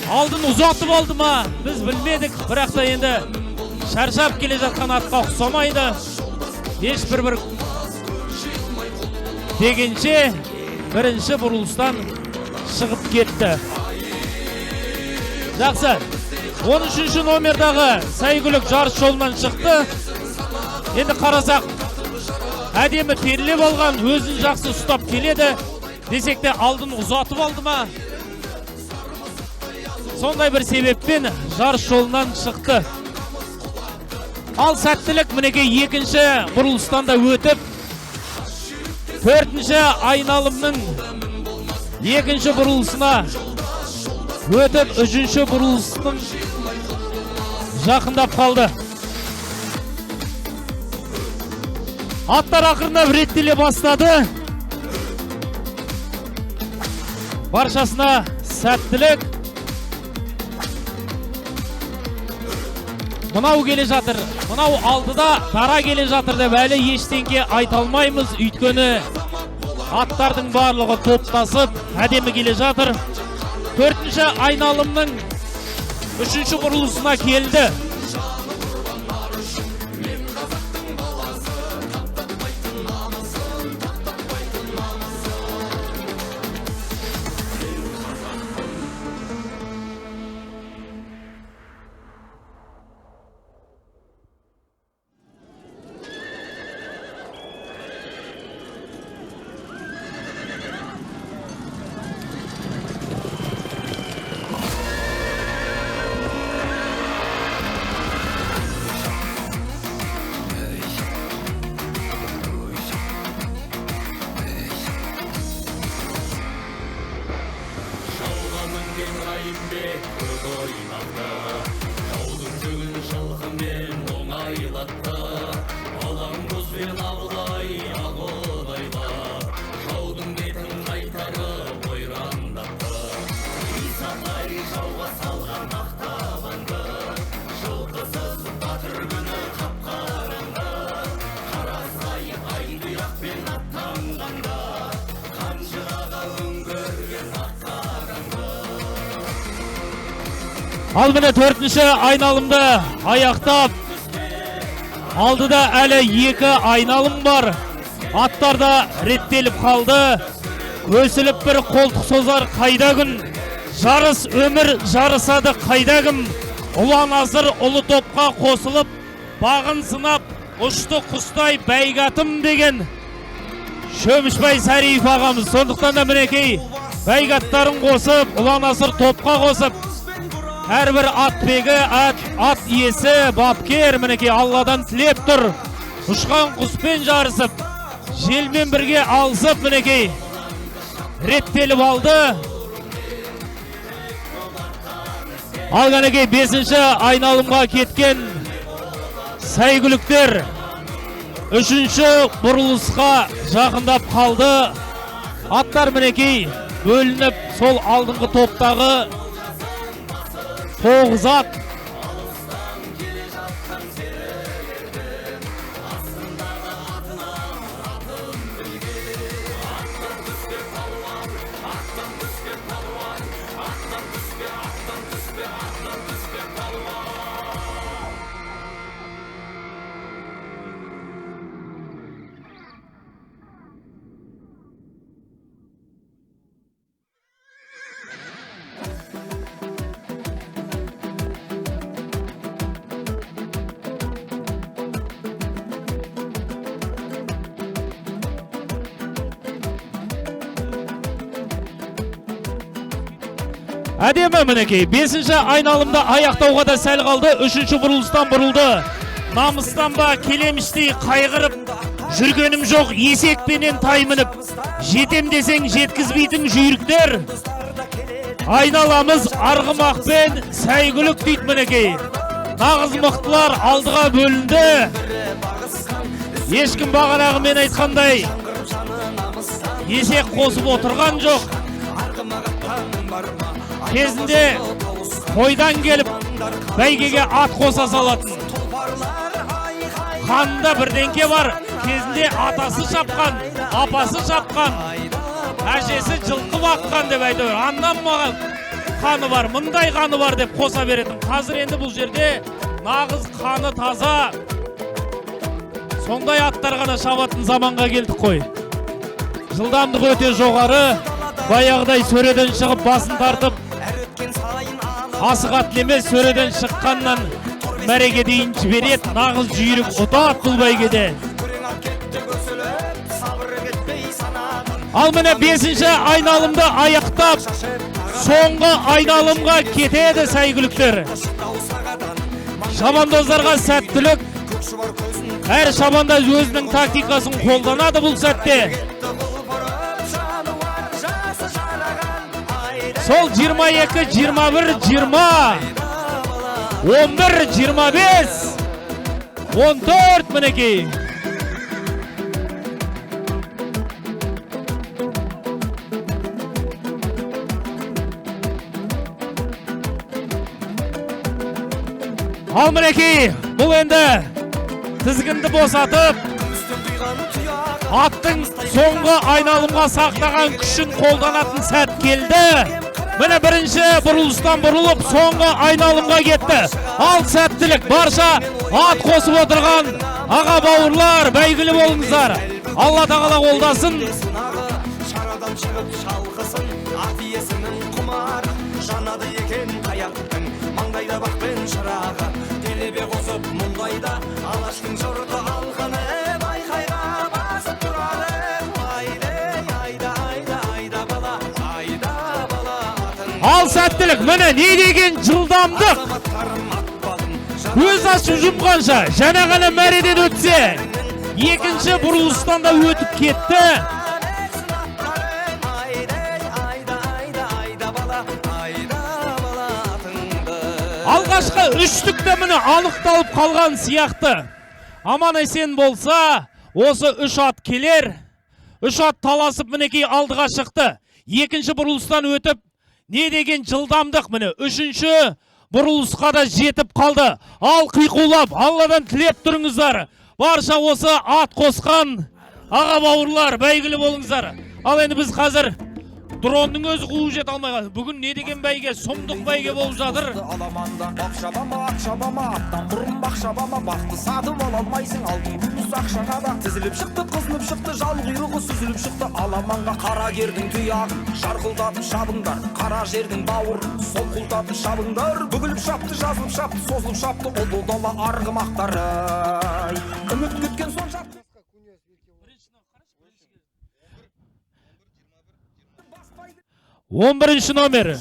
Алдын ұзатып алды ма? Біз білмедік, бірақ та енді шаршап келе жатқан атқа ұқсамайды. Ешбір дегенше бірінші бұрылыстан шығып кетті. Жақсы, 13-ші номердағы сәйгүлік жарыс жолынан шықты. Енді қарасақ, әдемі терілеп алған, өзін жақсы ұстап келеді. Десекте алдын ұзатып алды ма? Сондай бір себеппен жарыс жолынан шықты. Ал сәттілік мінекей 2-ші бұрылыстан да өтіп, 4-ші айналымның 2-ші бұрылысына өтіп, 3-ші бұрылыстың жақындап қалды. Аттар ақырындап реттеле бастады. Баршасына сәттілік. Мынау келе жатыр, мынау алдыда дара келе жатыр деп әлі ештеңке айта алмаймыз, өйткені аттардың барлығы топтасып әдемі келе жатыр. 4-ші айналымның 3-ші бұрылысына келді. Ал міне 4-ші айналымды аяқтап, алдыда әлі 2 айналым бар. Аттарда реттеліп қалды. Көсіліп бір қолтық созар қайда күн. Жарыс өмір жарысады қайда кім. Ұлан азыр ұлы топқа қосылып, бағын сынап, ұшты құстай бәйгатым деген Шөмішбай Сәриев ағамыз. Сондықтан да мінекей бәйгаттарын қосып, ұлан азыр топқа қосып, әрбір атбегі, ат иесі, бапкер мінекей Алладан тілеп тұр. Ұшқан құспен жарысып, желмен бірге алысып мінекей реттеліп алды. Ал кәнекей 5-ші айналымға кеткен сәйгүліктер 3-ші бұрылысқа жақындап қалды. Аттар мінекей бөлініп сол алдыңғы топтағы 9 ат Әдемі мінекей. 5-ші айналымда аяқтауға да сәл қалды. 3-ші бұрылыстан бұрылды. Намыстан ба келеміштей қайғырып жүргенім жоқ, есекпенен таймынып. Жетем десең жеткізбейтін жүйріктер. Айналамыз арғымақпен сәйгүлік дейді мінекей. Нағыз мықтылар алдыға бөлінді. Ешкім бағанағымен айтқандай есек қосып отырған жоқ. Кезінде қойдан келіп бәйгеге ат қоса салатын. Қанында бірдеңке бар. Кезінде атасы шапқан, апасы шапқан, әжесі жылқы баққан деп айтып, андан маған қаны бар, мындай қаны бар деп қоса беретін. Қазір енді бұл жерде нағыз қаны таза, сондай аттар ғана шабатын заманға келдік қой. Жылдамдық өте жоғары, баяғыдай сөреден шығып басын тартып, асығатын емес, сөреден шыққаннан мәреге дейін жіберет, нағыз жүйрік ұтат бұл бәйгеде. Ал міне 5-ші айналымды аяқтап, соңғы айналымға кетеді сәйгүліктер. Шабандоздарға сәттілік. Әр шабандоз өзінің тактикасын қолданады бұл сәтте. Сол 22, 21, 20, 11, 25, 14 мінекей. Ал мінекей, бұл енді тізгінді босатып, аттың соңғы айналымға сақтаған күшін қолданатын сәт келді. Міне бірінші бұрылыстан бұрылып, соңғы айналымға кетті. Ал сәттілік барша ат қосып отырған аға бауырлар, бәйгілі болыңыздар. Алла тағала қолдасын. Шарадан шығып шалқысын, ат иесінің құмар, жанады екен қаяқтың, маңдайда бақпен шырағы, телебе қосып мұндайда, алаштың жұрты алқыны, байқайға басып тұрады. Айда бала, Ал сәттілік, міне не деген жылдамдық. Көз ашып жұмғанша, жаңа ғана мәреден өтсе, екінші бұрылыстан да өтіп кетті. Алғашқы үштікті міне анықталып қалған сияқты. Аман есен болса, осы 3 ат келер. 3 ат таласып мінекей алдыға шықты. Екінші бұрылыстан өтіп, не деген жылдамдық міне. 3-ші бұрылысқа да жетіп қалды. Ал қиқулап, Алладан тілеп тұрыңыздар. Барша осы ат қосқан аға бауырлар, бәйгілі болыңыздар. Ал енді біз қазір дронның өзі қуып жете алмай. Бүгін не деген бәйге, сұмдық бәйге болып жатыр. Аламанда бақшабама, ақшабама, аттан бұрын бақшабама, бақты сатып ала алмайсың, алтын күміс ақшаға да. Тізіліп шықты, қызынып шықты, жал құйрығы сүзіліп шықты. Аламанға қара кердің тұяғын, жарқылдатып шабыңдар, қара жердің бауырын, солқылдатып шабыңдар. Бүгіліп шапты, жазылып шапты, созылып шапты, ұлдала арғымақтары. Үміт күткен сон шапты. 11-ші номер.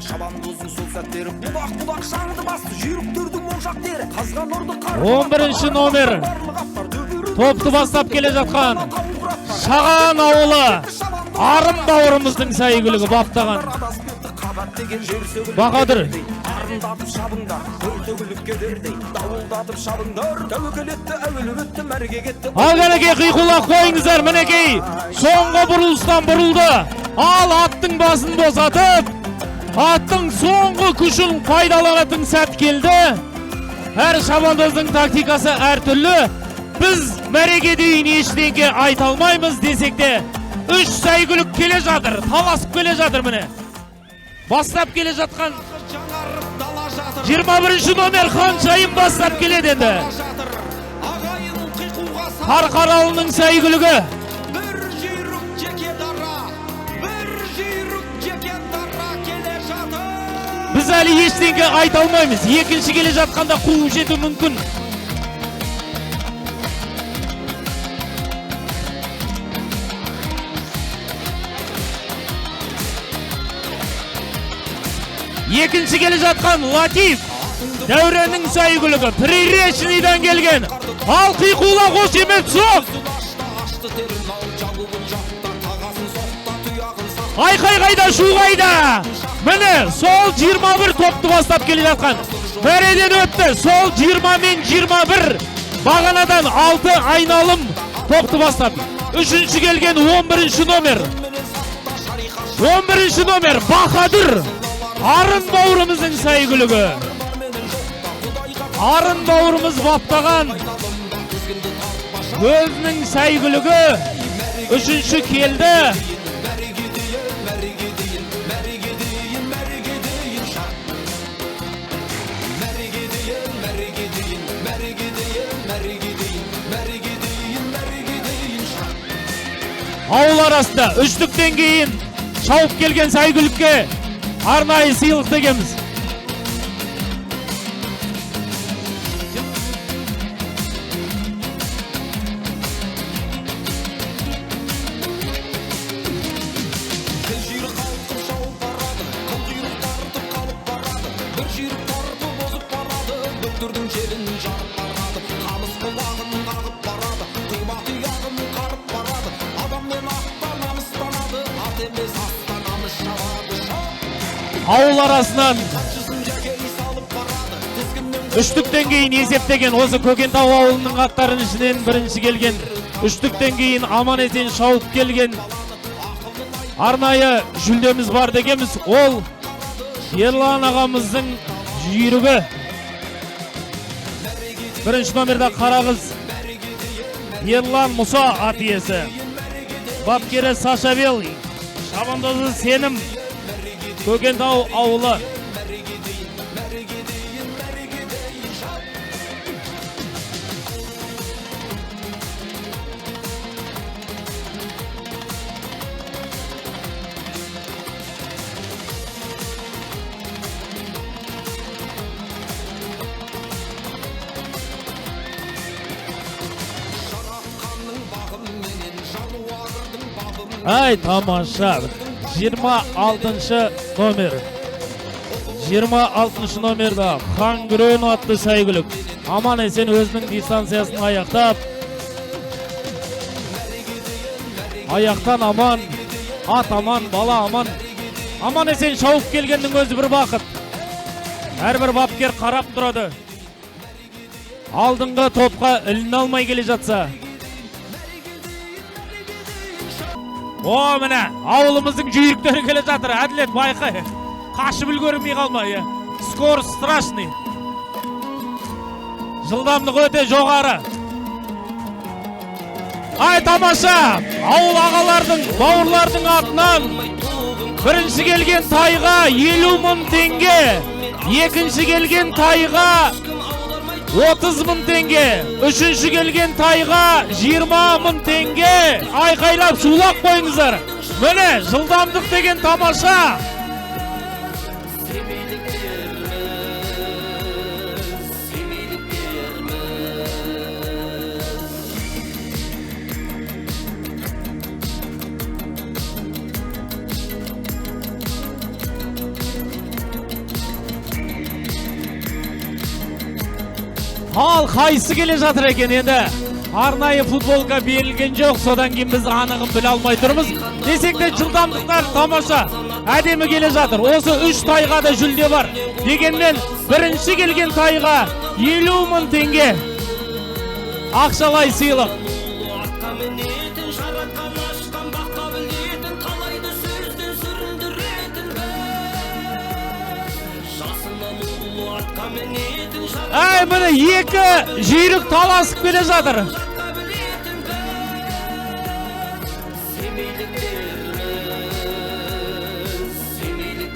Шабандоздың сол сәттері, бұлақ шаңды басты, жүйріктердің моншақ дері, қазған орды 11-ші номер. Топты бастап келе жатқан Шаған ауылы Арым бауырымыздың сәйгүлігі баптаған Бақадыр. Арындатып шабыңдар, төгіліп кедердей, дауылдатып шабыңдар, тәуекел етті, әуелі өтті, мәрге кетті. Ал кәнекей қиқулақ қойыңыздар, мінекей соңғы бұрылыстан бұрылды. Ал аттың басын босатып, аттың соңғы күшін пайдаланатын сәт келді. Әр шабандоздың тактикасы әртүрлі. Біз мәреге дейін ештеңке айта алмаймыз десек те, 3 сәйгүлік келе жатыр, таласып келе жатыр міне. Бастап келе жатқан 21-ші номер Ханшайым бастап келеді енді. Қарқаралының сәйгүлігі. Бір жүйрік жеке дара келе жатыр. Біз әлі ештеңке айта алмаймыз. Екінші келе жатқанда қуып жету мүмкін. Екінші келе жатқан Латиф. Дәуреннің сәйгүлігі Приречныйдан келген. Ал қиқула қошемет соқ. Айқай қайда, шу қайда. Міне, сол 21 топты бастап келе жатқан. Мәреден өтті. Сол 20 мен 21. Бағанадан 6 айналым топты бастап. Үшінші келген 11-ші номер. 11-ші номер Бахадыр. Арын бауырымыздың сәйгүлігі. Арын бауырымыз баптаған өзінің сәйгүлігі. Үшінші келді. Ауыл арасында үштіктен кейін шауып келген сәйгүлікке арнайы сыйлық тегеміз. Ауыл арасынан үштіктен кейін есептеген осы Көкентау ауылының аттарының ішінен бірінші келген, үштіктен кейін аман есен шауып келген арнайы жүлдеміз бар дегенбіз. Ол Ерлан ағамыздың жүйрігі. Бірінші номерда қарағыз Ерлан Мұса ат иесі. Бапкері Саша Бел, шабандозы Сенім, Көкентау ауылы. Ай, тамаша. 26-шы номер. 26-шы номерда Хан Гүрен атты сәйгүлік. Аман есен өзінің дистанциясын аяқтап. Аяқтан аман, ат аман, бала аман. Аман есен шауып келгеннің өзі бір бақыт. Әрбір бапкер қарап тұрады. Алдыңғы топқа ілін алмай келе жатса. О, міне, ауылымыздың жүйріктері келе жатыр. Әділет, байқай. Қашып үлгермей қалмай. Скор страшный. Жылдамдық өте жоғары. Ай, тамаша. Ауыл ағалардың, бауырлардың атынан бірінші келген тайға 50.000 теңге. Екінші келген тайға 30.000 теңге. Үшінші келген тайға 20.000 теңге. Айқайлап шулап қойыңыздар. Міне, жылдамдық деген тамаша. Ал қайсы келе жатыр екен енді. Арнайы футболка берілген жоқ, содан кейін біз анығын біле алмай тұрмыз. Десек те жылдамдықтар тамаша. Әдемі келе жатыр. Осы 3 тайға да жүлде бар. Дегенмен бірінші келген тайға 50.000 теңге ақшалай сыйлық. Әй, міне екі жүйрік таласып келе жатыр.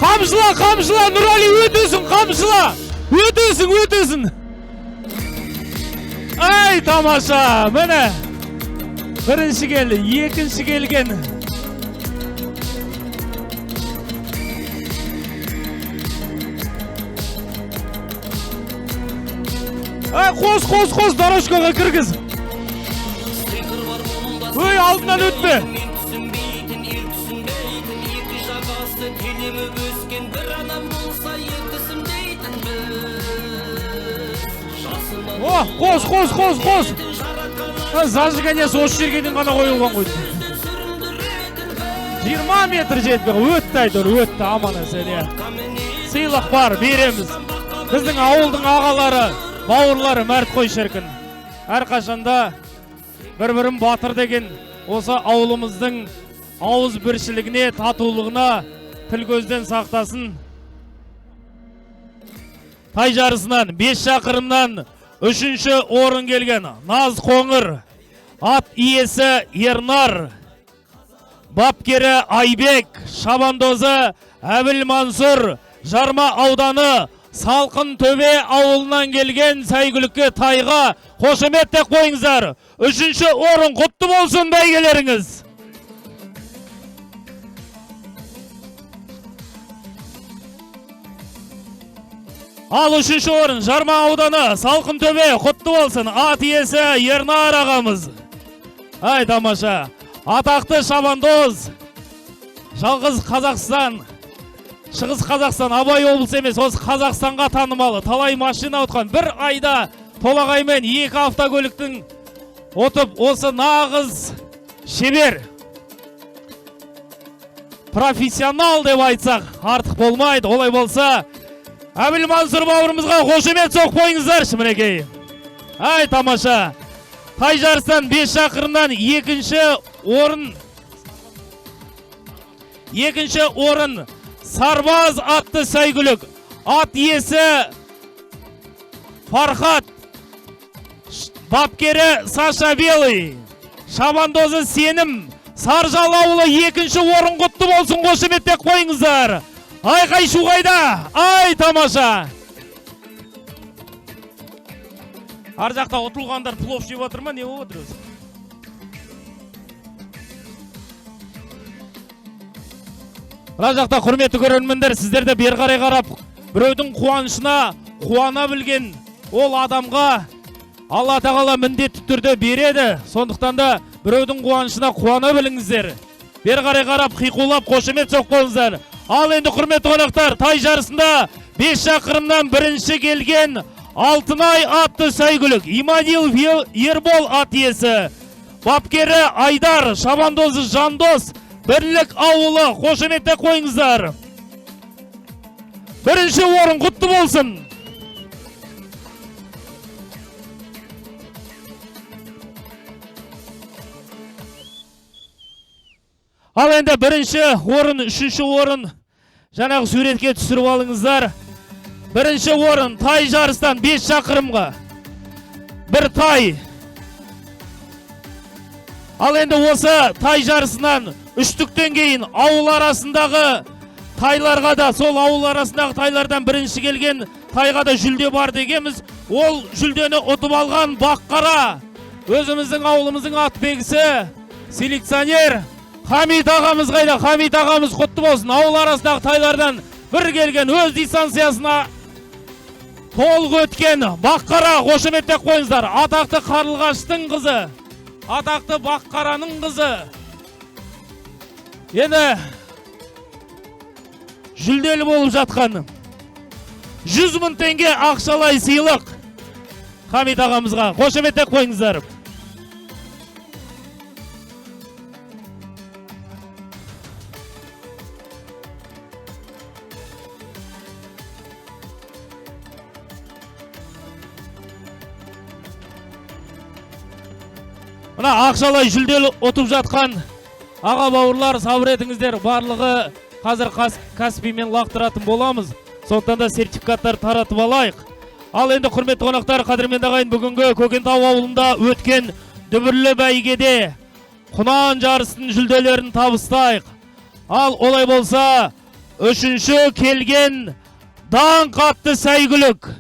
Қамшыла, қамшыла, Нұрали, өтесің, қамшыла. Өтесің. Әй, тамаша, міне. Бірінші келді, екінші келген. Қос, дорожкаға кіргіз. Өй, алдынан өтпе. Телемі өскен бір адам болса қос. Зажиганиясы осы жерге дейін ғана қойылған ғой. 20 метр жетпей өтті Айдар, өтті, аман есен. Сыйлық бар, береміз. Біздің ауылдың ағалары, бауырлары мәрт қой шіркін. Әрқашанда бір-бірін батыр деген осы ауылымыздың ауыз біршілігіне, татулығына тіл көзден сақтасын. Тай жарысынан 5 шақырымнан 3-ші орын келген Наз Қоңыр, ат иесі Ернар, бапкері Айбек, шабандозы Әбіл Мансұр, Жарма ауданы Салқын Төбе ауылынан келген сәйгүлікке тайға қошемет қойыңыздар. 3-ші орын құтты болсын бәйгелеріңіз. Ал 3-ші орын Жарма ауданы Салқын Төбе құтты болсын. Ат иесі Ернар ағамыз. Ай тамаша. Атақты шабандоз. Жалғыз Қазақстан. Шығыс Қазақстан, Абай облысы емес, осы Қазақстанға танымалы. Талай машина отқан. Бір айда толағаймен 2 автокөліктің отып, осы нағыз шебер. Профессионал деп айтсақ, артық болмайды. Олай болса, Әбіл Мансұр бауырымызға қошемет соқ қойыңыздаршы мінекей. Ай тамаша. Тай жарыстан 5 шақырымнан 2-ші орын Сарбаз атты сәйгүлік. Ат иесі Фархат, бапкері Саша Белый, шабандозы Сенім, Саржал ауылы 2-ші орын құтты болсын, қошеметтек қойыңыздар. Айқай шуғайда, ай тамаша. Ар жақта ұтылғандар плов жеп отыр ма, не болып отыр өзі? Ар жақта құрметті көрермендер, сіздерді бер қарай қарап, біреудің қуанышына қуана білген ол адамға Алла тағала міндетті түрде береді. Сондықтан да біреудің қуанышына қуана біліңіздер. Бер қарай қарап, қиқулап, қошемет соқ болыңыздар. Ал енді құрметті қонақтар, тай жарысында 5 шақырымнан 1-ші келген Алтынай атты сәйгүлік. Имадил Ербол ат иесі, бапкері Айдар, шабандозы Жандос, Бірлік ауылы, қошеметте қойыңыздар. 1-ші орын құтты болсын. Ал енді 1-ші орын, 3-ші орын жаңағы суретке түсіріп алыңыздар. 1-ші орын тай жарыстан 5 шақырымға бір тай. Ал енді осы тай жарысынан 3-тіктен кейін ауыл арасындағы тайларға да, сол ауыл арасындағы тайлардан 1-ші келген тайға да жүлде бар дегенбіз. Ол жүлдені ұтып алған баққара өзіміздің ауылымыздың атбегісі селекционер Хамит ағамыз қайда? Хамит ағамыз құтты болсын. Ауыл арасындағы тайлардан бір келген, өз дистанциясына толық өткен баққара, қошеметтек қойыңыздар. Атақты Қарлығаштың қызы, атақты баққараның қызы. Енді жүлделі болып жатқан 100 мың теңге ақшалай сыйлық Хамит ағамызға. Қошеметтек қойыңыздар. Мына ақшалай жүлделі ұтып жатқан аға бауырлар, сабыр етіңіздер. Барлығы қазір Каспиймен лақтыратын боламыз. Сондықтан да сертификаттар таратып алайық. Ал енді құрметті қонақтар, қадірменді ағайын, бүгінгі Көкентау ауылында өткен дүбірлі бәйгеде құнан жарыстың жүлделерін табыстайық. Ал олай болса, 3-ші келген даңқ атты сәйгүлік.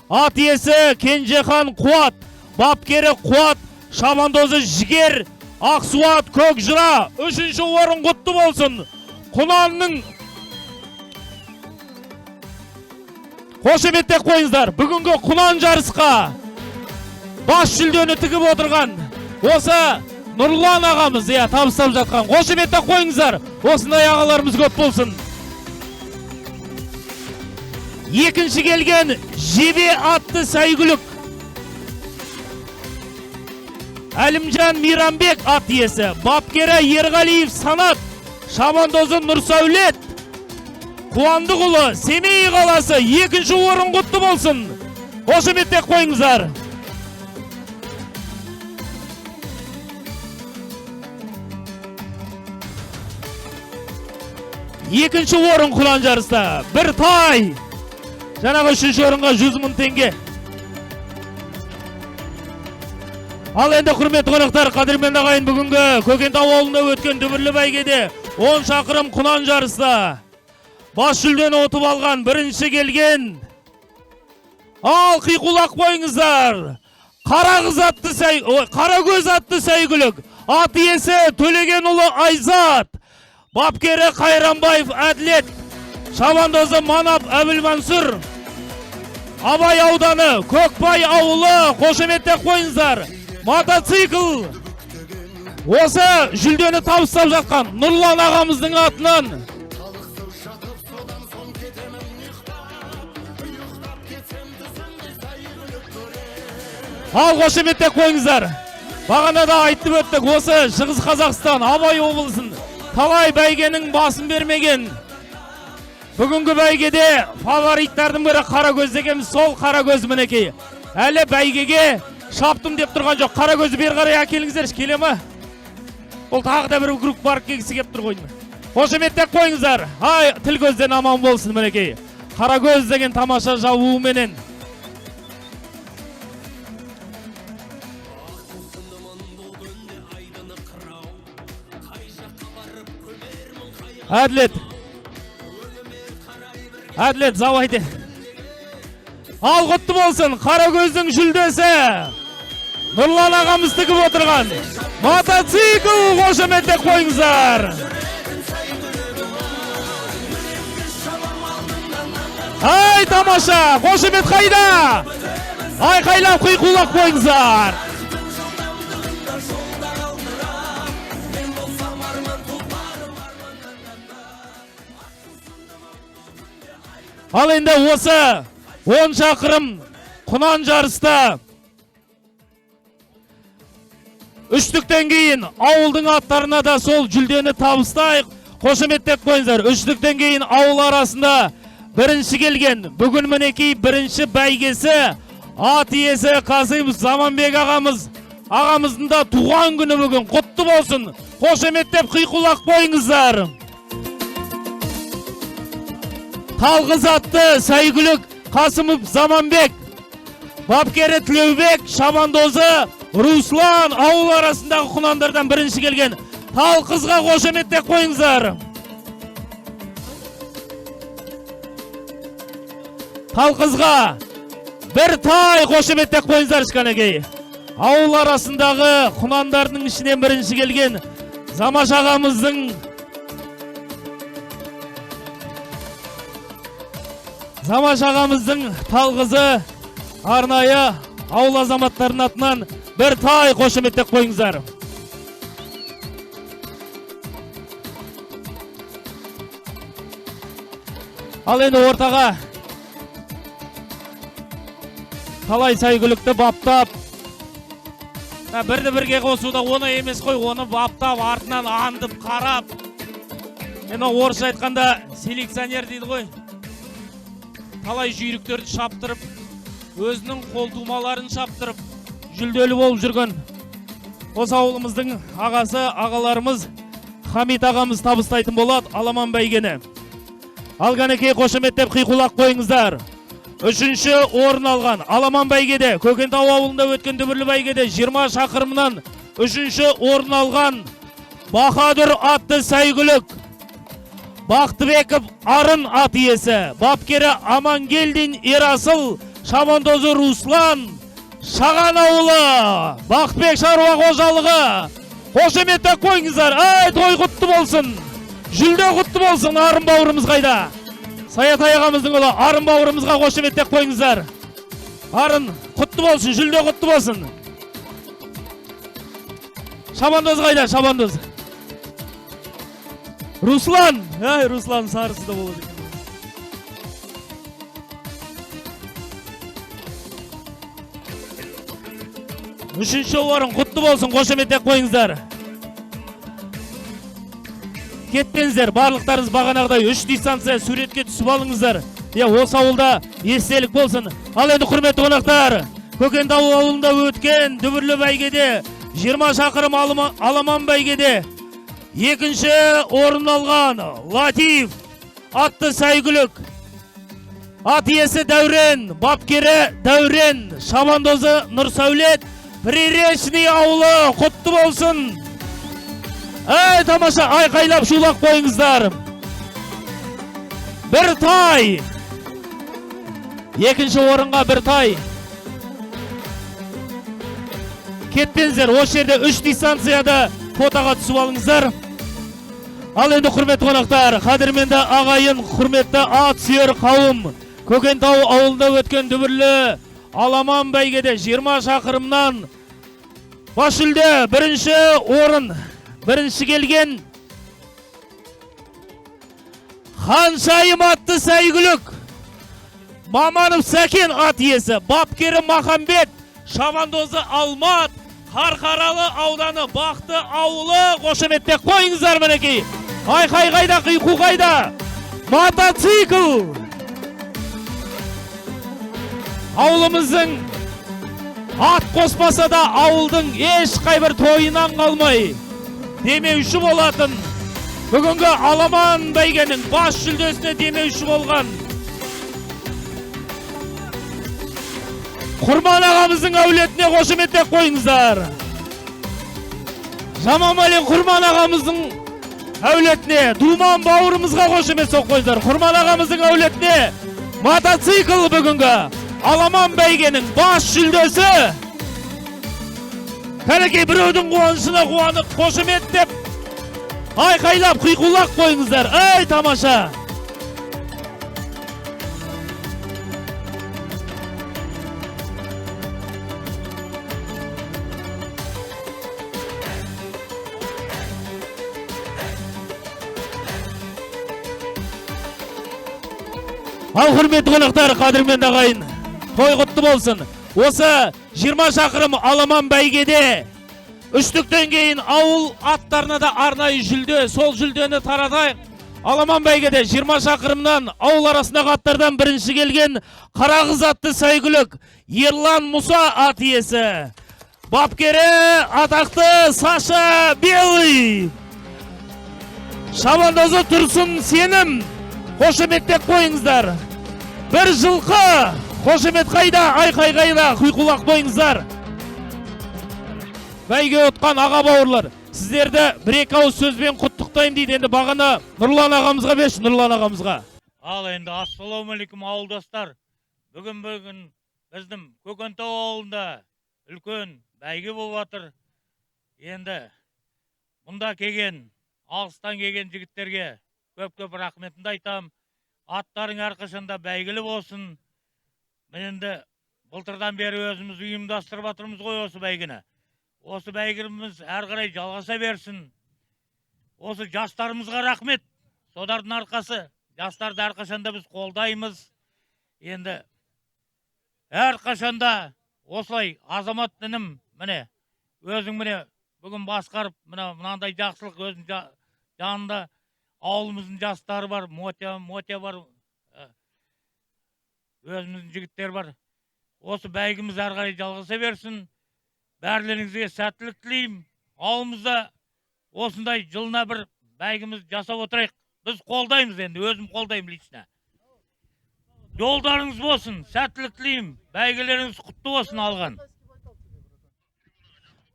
Ат иесі Кенжехан Қуат, бапкері Қуат, шабандозы Жігер, Ақсуат Көкжыра. 3-ші орын құтты болсын. Құнанның қошеметтек қойыңыздар. Бүгінгі құнан жарысқа бас жүлдені тігіп отырған осы Нұрлан ағамыз табыстап жатқан. Қошеметтек қойыңыздар. Осындай ағаларымыз көп болсын. 2-ші келген Жебе атты сәйгүлік. Әлімжан Мейрамбек ат иесі, бапкері Ерғалиев Санат, шабандозы Нұрсәулет Қуандықұлы, Семей қаласы 2-ші орын құтты болсын. Қошеметтеп қойыңыздар. Екінші орын құлан жарыста. Бір тай. Жаңағы 3-ші орынға 100 мың теңге. Ал енді құрметті қонақтар, қадірмен ағайын, бүгінгі Көкентау ауылында өткен дүбірлі бәйгеде 10 шақырым құнан жарыста бас жүлдені ұтып алған бірінші келген. Ал қиқулақ қойыңыздар. Қарагөз атты сәйгүлік. Ат иесі Төлегенұлы Айзат. Бапкері Қайранбаев Әділет. Шабандозы Манап Әбілмансұр. Абай ауданы, Көкбай ауылы, қошеметтеп қойыңыздар. Мотоцикл. Осы жүлдені табыстап жатқан Нұрлан ағамыздың атынан. Ал қошеметтеп қойыңыздар. Бағанада айтып өттік, осы Шығыс Қазақстан, Абай облысын талай бәйгенің басын бермеген. Бүгінгі бәйгеде фавориттардың бірі Қарагөз дегеніміз, сол Қарагөз мінекей. Әлі бәйгеге шаптым деп тұрған жоқ. Қарагөзді бер қарай әкеліңіздер, келе ме? Ол тағы да бір групп барып кегісі кеп тұр қойын. Қошеметтеп қойыңыздар. Ай, тіл көзден аман болсын мінекей. Қарагөз деген тамаша жабуыменен. Әділет, завайды. Ал құтты болсын, Қарагөздің жүлдесі. Нұрлан ағамыз тігіп отырған мотоцикл, қошеметтеп қойыңыздар. Ай, тамаша, қошемет қайда? Айқайлап қиқулақ қойыңыздар. Ал енді осы 10 шақырым құнан жарыста үштіктен кейін ауылдың аттарына да сол жүлдені табыстайық. Қошеметтеп қойыңыздар. Үштіктен кейін ауыл арасында бірінші келген, бүгін мінекей бірінші бәйгесі ат иесі Қасымов Заманбек ағамыздың да туған күні бүгін. Құтты болсын. Қошеметтеп қиқулақ қойыңыздар. Талғыз атты сәйгүлік Қасымов Заманбек, бапкері Тілеубек, шабандозы Руслан ауыл арасындағы құнандардан бірінші келген. Талқызға қошеметтеп қойыңыздар. Талқызға бір тай қошеметтеп қойыңыздар шканекей. Ауыл арасындағы құнандардың ішінен бірінші келген Замаш ағамыздың талғызы арнайы ауыл азаматтарының атынан бір тай қошеметтеп қойыңыздар. Ал енді ортаға талай сәйгүлікті баптап, бірді бірге қосуда оны емес қой, оны баптап, артынан андып, қарап. Енді орысша айтқанда селекционер дейді ғой. Талай жүйріктерді шаптырып, өзінің қолтумаларын шаптырып, жүлделі болып жүрген осы ауылымыздың ағасы, ағаларымыз Хамит ағамыз табыстайтын болады аламан бәйгені. Алғанекей қошеметтеп қиқулақ қойыңыздар. 3-ші орын алған аламан бәйгеде, Көкентау ауылында өткен дүбірлі бәйгеде 20 шақырымнан 3-ші орын алған Бахадүр атты сәйгүлік Бақтыбеков Арын ат иесі, бапкері Амангелдин Ерасыл, шабандозы Руслан, Шаған ауылы, Бақтыбек шаруа қожалығы. Қошеметтеп қойыңыздар. Ай, той құтты болсын. Жүлде құтты болсын. Арын бауырымыз қайда? Саятай ағамыздың ұлы Арын бауырымызға қошеметтеп қойыңыздар. Арын құтты болсын, жүлде құтты болсын. Шабандоз қайда? Шабандоз. Руслан, Руслан сарысы да болады. Үшінші орын құтты болсын, қошеметтеп қойыңыздар. Кетпеңіздер, барлықтарыңыз бағанағыдай 3 дистанция суретке түсіп алыңыздар. Осы ауылда естелік болсын. Ал енді құрметті қонақтар, Көкентау ауылында өткен дүбірлі бәйгеде 20 шақырым аламан бәйгеде екінші орын алған Латиф атты сәйгүлік. Ат иесі Дәурен, бапкері Дәурен, шабандозы Нұрсәулет, Приречный ауылы құтты болсын. Тамаша, айқайлап шулақ қойыңыздар. Бір тай. Екінші орынға бір тай. Кетпеңіздер, осы жерде 3 дистанцияда фотоға түсіп алыңыздар. Ал енді құрметті қонақтар, қадірменді ағайын, құрметті ат сүйер қауым, Көкентау ауылында өткен дүбірлі аламан бәйгеде 20 шақырымнан бас жүлде, бірінші орын, бірінші келген Ханшайым атты сәйгүлік. Маманов Сәкен ат иесі, бапкері Махамбет, шабандозы Алмат, Қарқаралы ауданы Бақты ауылы. Қошеметтеп қойыңыздар мінекей. Айқай қайда, қиқу қайда. Мотоцикл. Ауылымыздың ат қоспаса да ауылдың ешқай бір тойынан қалмай демеуші болатын. Бүгінгі аламан бәйгенің бас жүлдесіне демеуші болған Құрман ағамыздың әулетіне қошеметтеп қойыңыздар. Жамамалин Құрман ағамыздың әулетіне, Думан бауырымызға қошемет соқ қойыңыздар. Құрман ағамыздың әулетіне мотоцикл бүгінгі аламан бәйгенің бас жүлдесі. Кәнекей біреудің қуанышына қуанып қошеметтеп айқайлап қиқулақ қойыңыздар. Тамаша. Ал құрметті қонақтар, қадірменді ағайын, той құтты болсын. Осы 20 шақырым аламан бәйгеде үштіктен кейін ауыл аттарына да арнайы жүлде, сол жүлдені таратайық. Аламан бәйгеде 20 шақырымнан ауыл арасындағы аттардан бірінші келген Қарағыз атты сәйгүлік Ерлан Мұса ат иесі. Бапкері атақты Саша Белый. Шабандозы Тұрсын Сенім. Қошеметтеп қойыңыздар. Бір жылқы. Қошемет қайда, айқай қайда, құйқулақ қойыңыздар. Бәйге отқан аға бауырлар, сіздерді бір-екі ауыз сөзбен құттықтайым дейді. Енді бағана Нұрлан ағамызға берші, Нұрлан ағамызға. Ал енді ассалаумалейкум ауылдастар. Бүгін біздің Көкентау ауылында үлкен бәйге болып жатыр. Енді мұнда келген, алыстан келген жігіттерге көп рахметімді айтам. Аттарың әрқашанда бәйгілі болсын. Мен енді былтырдан бері өзіміз ұйымдастырып жатырмыз ғой осы бәйгені. Осы бәйгіміз әр қарай жалғаса берсін. Осы жастарымызға рахмет. Содардың арқасы. Жастарды әрқашанда біз қолдаймыз. Енді әрқашанда осылай азамат інім, міне, өзің міне бүгін басқарып, мынандай жақсылық өзің жанында ауылымыздың жастары бар, Мотя бар, өзіміздің жігіттер бар. Осы бәйгіміз әр қарай жалғаса берсін. Бәрлеріңізге сәттілік тілеймін. Ауылымызда осындай жылына бір бәйгіміз жасап отырайық. Біз қолдаймыз енді, өзім қолдаймын лично. Жолдарыңыз болсын, сәттілік тілеймін. Бәйгелеріңіз құтты болсын алған.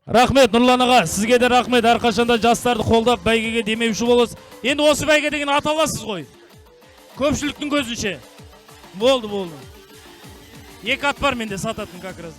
Рахмет Нұрлан аға, сізге де рахмет. Әрқашанда жастарды қолдап бәйгеге демеуші болыңыз. Енді осы бәйге деген ат аласыз ғой. Көпшіліктің көзінше. Болды. Екі ат бар менде сататын как раз.